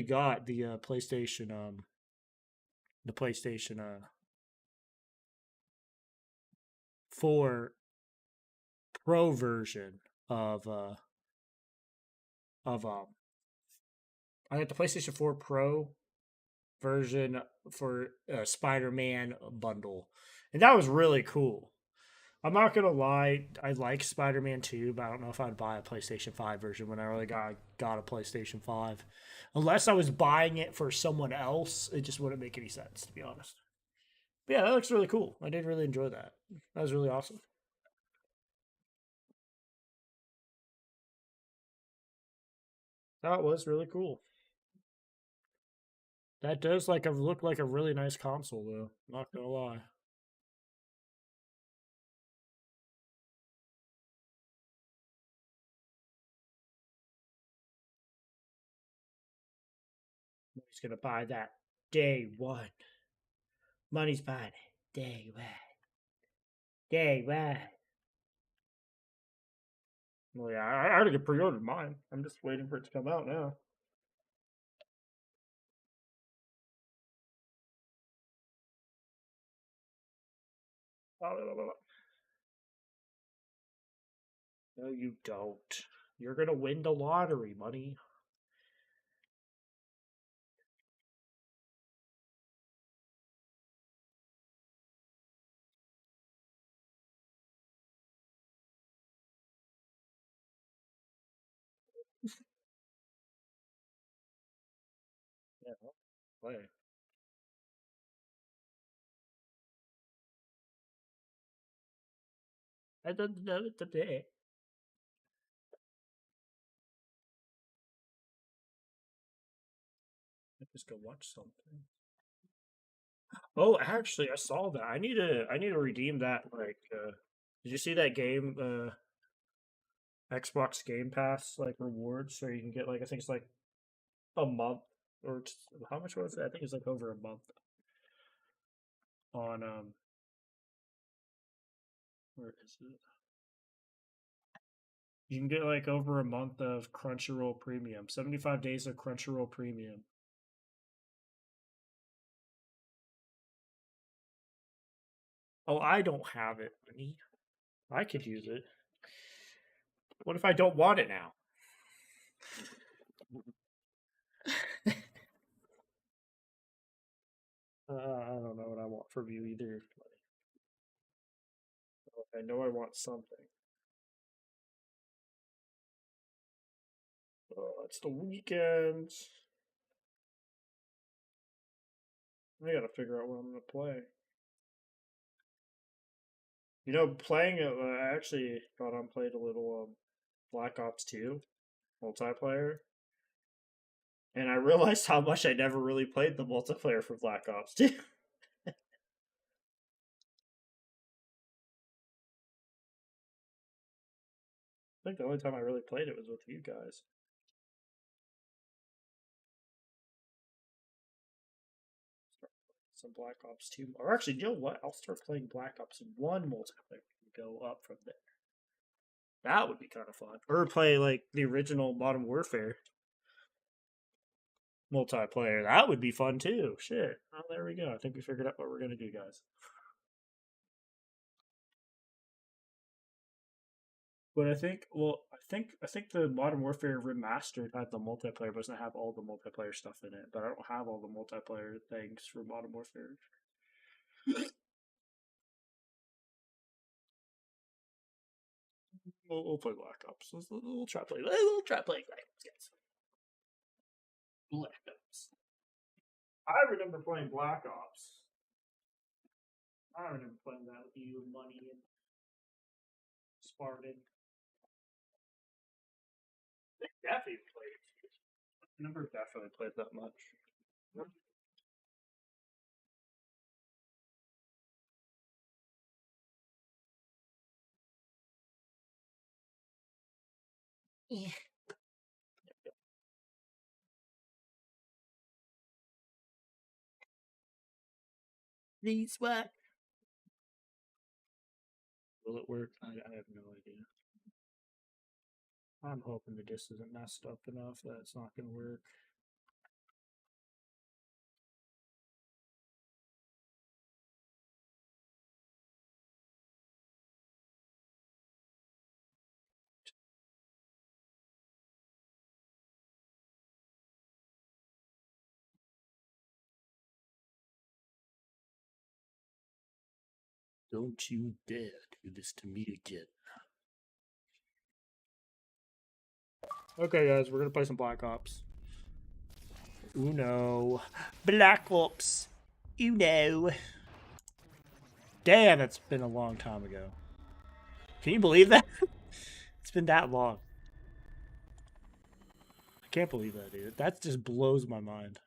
got the PlayStation, the PlayStation 4 Pro version of I got the PlayStation 4 Pro version for Spider-Man bundle, and that was really cool. I'm not gonna lie, I like Spider-Man 2, but I don't know if I'd buy a PlayStation 5 version when I really got a PlayStation 5. Unless I was buying it for someone else, it just wouldn't make any sense, to be honest. But yeah, that looks really cool. I did really enjoy that. That was really awesome. That was really cool. That does look like a really nice console though. Not gonna lie. He's gonna buy that day one. Money's buying it. Day one. Day one. Well, yeah, I already pre-ordered mine. I'm just waiting for it to come out now. No, you don't. You're gonna win the lottery, money. Yeah, I'll play. I don't know today. I just go watch something. Oh, actually, I saw that. I need to redeem that. Did you see that game? Xbox Game Pass rewards, so you can get I think it's like a month how much was it? I think it's like over a month on where is it? You can get like over a month of Crunchyroll Premium, 75 days of Crunchyroll Premium. Oh, I don't have it, honey. I could use it. What if I don't want it now? I don't know what I want from you either. I know I want something. Oh, it's the weekend. I gotta figure out what I'm gonna play. Playing I actually got on played a little Black Ops 2 multiplayer, and I realized how much I never really played the multiplayer for Black Ops 2. I think the only time I really played it was with you guys. Start playing some Black Ops 2. Or actually, you know what? I'll start playing Black Ops 1 multiplayer and go up from there. That would be kind of fun. Or play like the original Modern Warfare multiplayer. That would be fun too. Shit. Oh, there we go. I think we figured out what we're gonna do, guys. But I think the Modern Warfare Remastered had the multiplayer, but doesn't have all the multiplayer stuff in it. But I don't have all the multiplayer things for Modern Warfare. We'll play Black Ops. We'll try play. We'll try playing Black Ops, guys. Black Ops. I remember playing Black Ops. I remember playing that with you, Money, and Spartan. They definitely played. I never definitely played that much. Yeah. These what? Will it work? I have no idea. I'm hoping the disc isn't messed up enough that it's not going to work. Don't you dare do this to me again. Okay, guys, we're gonna play some Black Ops. Uno. Black Ops. Uno. Damn, it's been a long time ago. Can you believe that? It's been that long. I can't believe that, dude. That just blows my mind.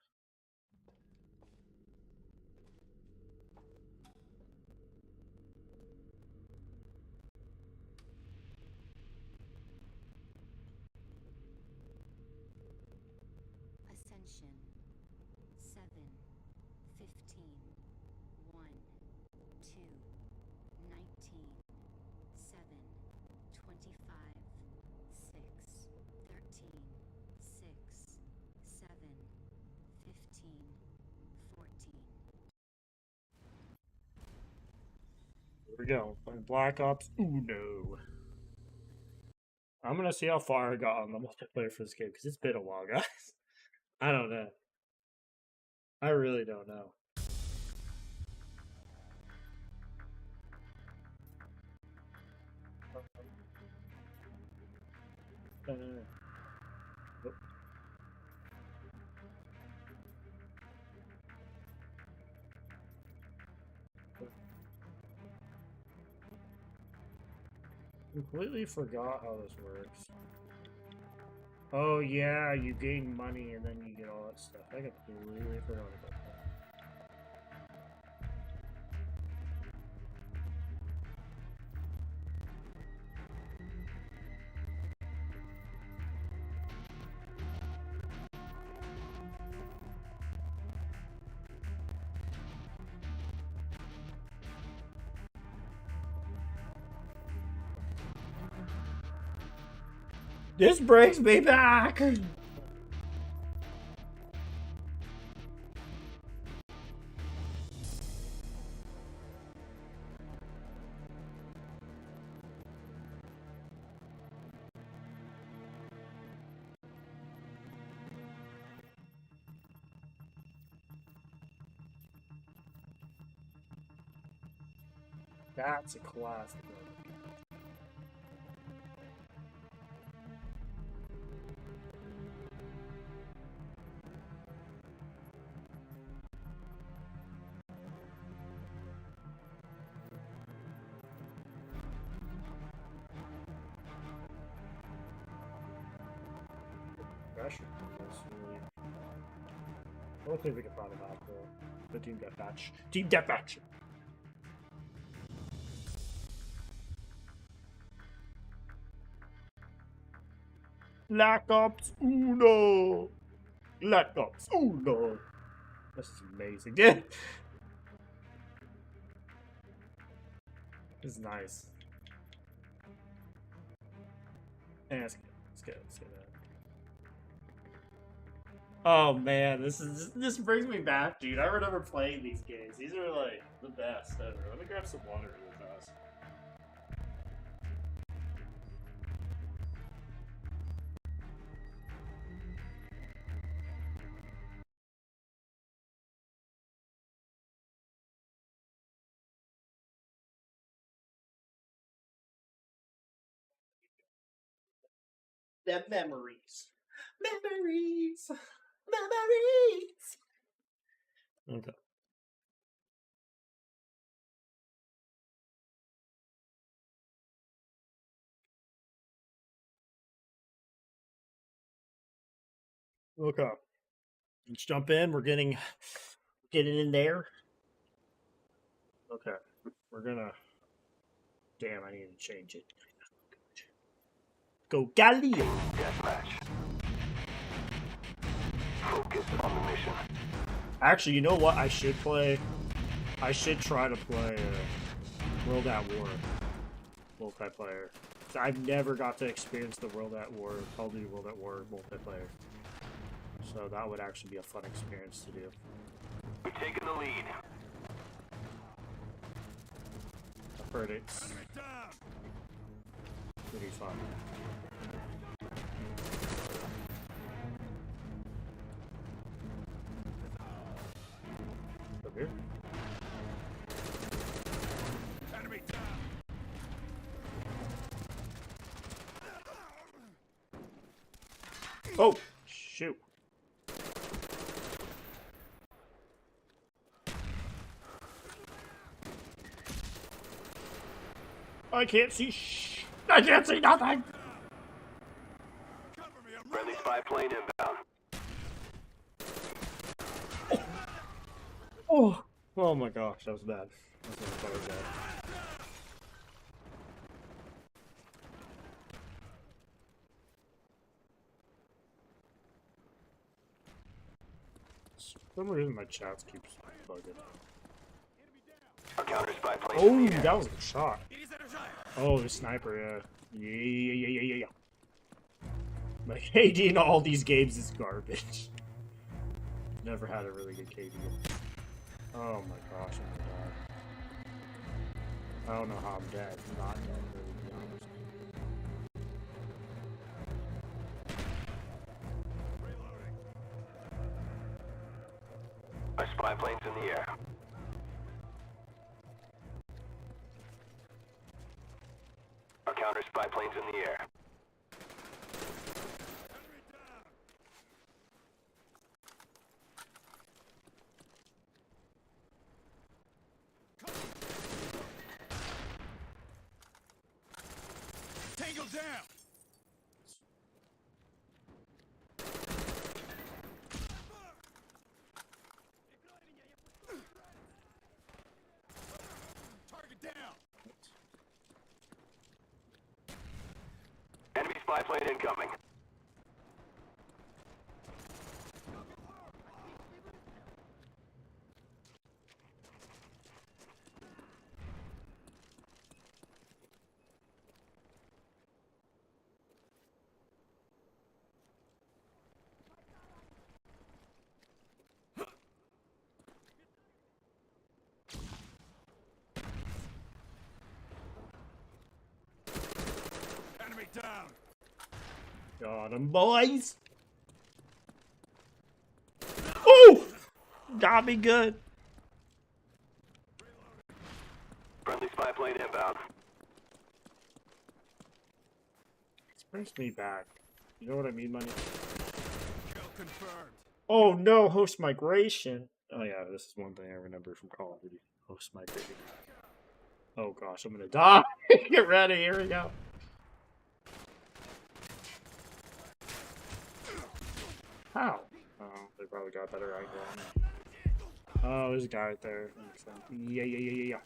Ascension 7 15 1 2 19 7 25 6 13 6 7 15 14. Here we go. Playing Black Ops Uno. I'm gonna see how far I got on the multiplayer for this game because it's been a while, guys. I don't know. I really don't know. Completely forgot how this works. Oh yeah, you gain money and then you get all that stuff. I completely forgot about that. This brings me back! That's a classic one. Pressure. That's really... I don't think we can find him out though. The Team Deathmatch. Team Deathmatch! Black Ops Uno! Black Ops Uno! This is amazing, dude! This is nice. Yeah, let's get that. Oh man, this brings me back, dude. I remember playing these games. These are like the best ever. Let me grab some water really fast. The memories. Memories. Memories. Okay. Okay. Let's jump in. We're getting in there. Okay. We're gonna... Damn, I need to change it. Go Galileo! Deathmatch. Focus on the mission. Actually, you know what I should play? I should try to play World at War multiplayer. I've never got to experience the World at War, Call of Duty World at War multiplayer. So that would actually be a fun experience to do. We're taking the lead. I've heard it's pretty fun. Up here? Oh, shoot. I can't see I can't see nothing! Friendly spy plane inbound. Oh! Oh my gosh, that was bad. That was very bad. For some reason my chat keeps bugging. Our counter spy plane. Oh, that was a shot. Oh, the sniper, yeah. Yeah. My KD in all these games is garbage. Never had a really good KD. Oh my gosh, I'm gonna die. I don't know how I'm dead. I'm not dead, really, to be honest. Our spy plane's in the air. Our counter spy plane's in the air. Tango down! Target down! Enemy spy plane incoming. Enemy down! Got him, boys! Oh! Got me good. Friendly spy plane inbound. This brings me back. You know what I mean, money? Kill confirmed. Oh no, host migration. Oh yeah, this is one thing I remember from Call of Duty. Host migration. Oh gosh, I'm gonna die. Get ready, here we go. How? Oh, they probably got better angle on it. Oh, there's a guy right there. Yeah.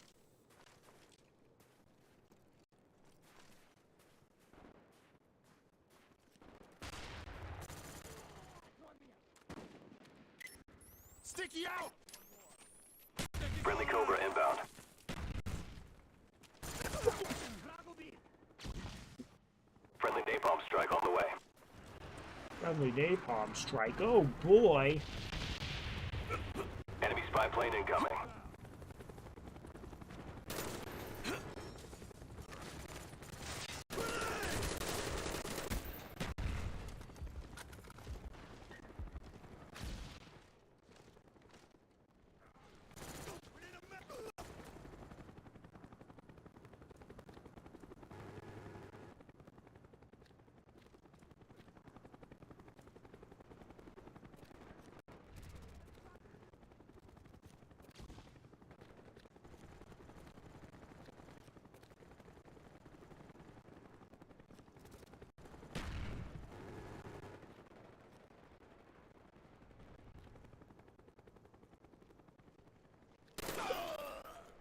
Sticky out! Friendly Cobra inbound. Friendly napalm strike on the way. Friendly napalm strike. Oh boy. Enemy spy plane incoming.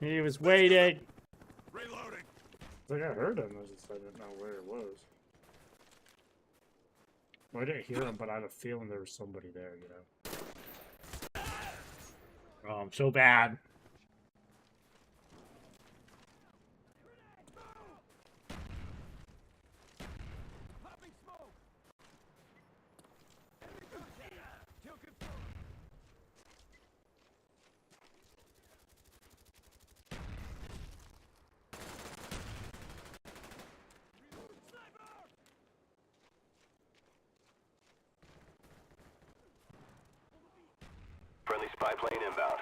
He was waiting. Reloading! I think I heard him, I just didn't know where it was. Well, I didn't hear him, but I had a feeling there was somebody there, you know. Oh, I'm so bad. Popping smoke! Kill confirmed! Friendly spy plane inbound.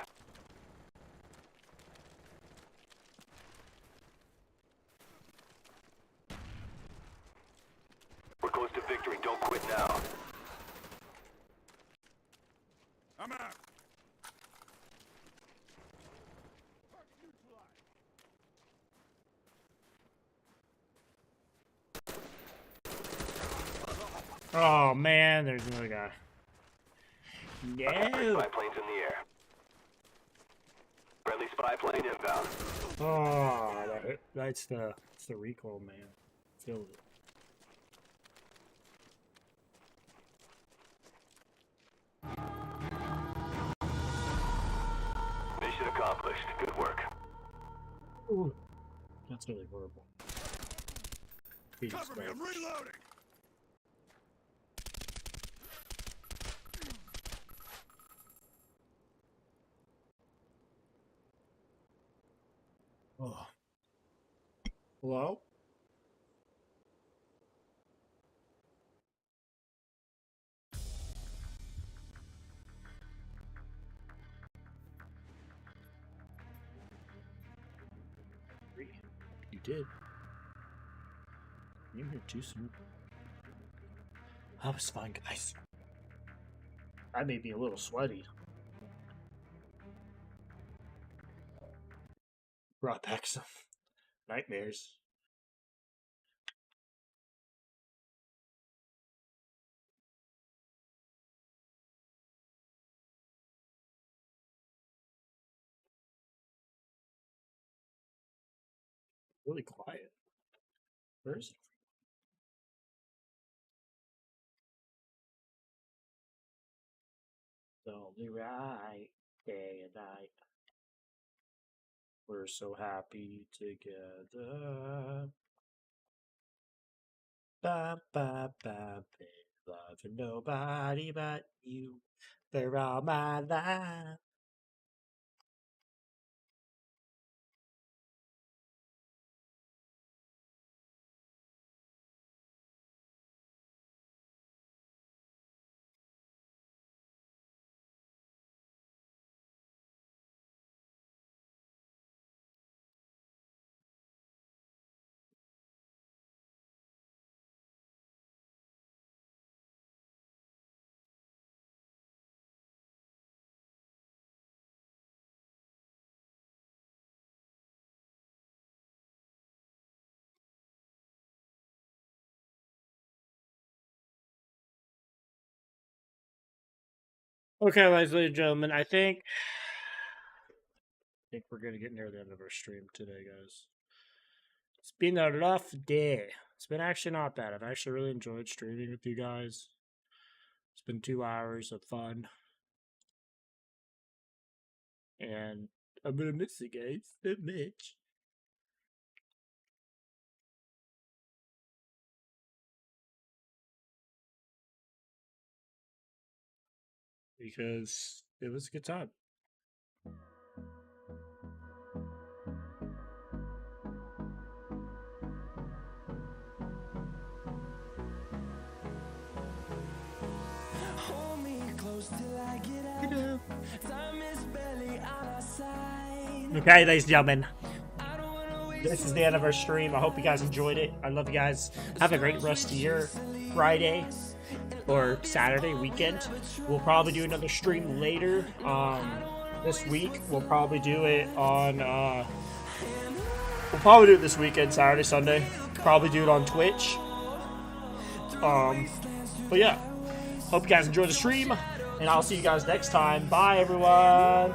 We're close to victory. Don't quit now. Oh man, there's another guy. Spy No. planes in the air. Friendly spy plane inbound. Oh, that's the recoil, man. Feel it. Mission accomplished. Good work. Ooh, that's really horrible. Cover me, I'm reloading! Oh. Hello? You did. You here too soon. That was fun, guys. I made me a little sweaty. Brought back some nightmares. Really quiet. Where is it? It's only right, day and night. We're so happy together. Ba ba ba, loving nobody but you. They're all my life. Okay, ladies and gentlemen, I think we're gonna get near the end of our stream today, guys. It's been a rough day. It's been actually not bad. I've actually really enjoyed streaming with you guys. It's been 2 hours of fun. And I'm gonna miss you guys so much. Because it was a good time. Hold me close till I get up. Time is barely on our side. Okay, ladies and gentlemen, I don't wanna waste this is the end of our stream. I hope you guys enjoyed it. I love you guys. Have a great rest of your Friday or Saturday weekend. We'll probably do another stream later this week. We'll probably do it on we'll probably do it this weekend, Saturday, Sunday. Probably do it on Twitch. But yeah, hope you guys enjoy the stream, and I'll see you guys next time. Bye, everyone.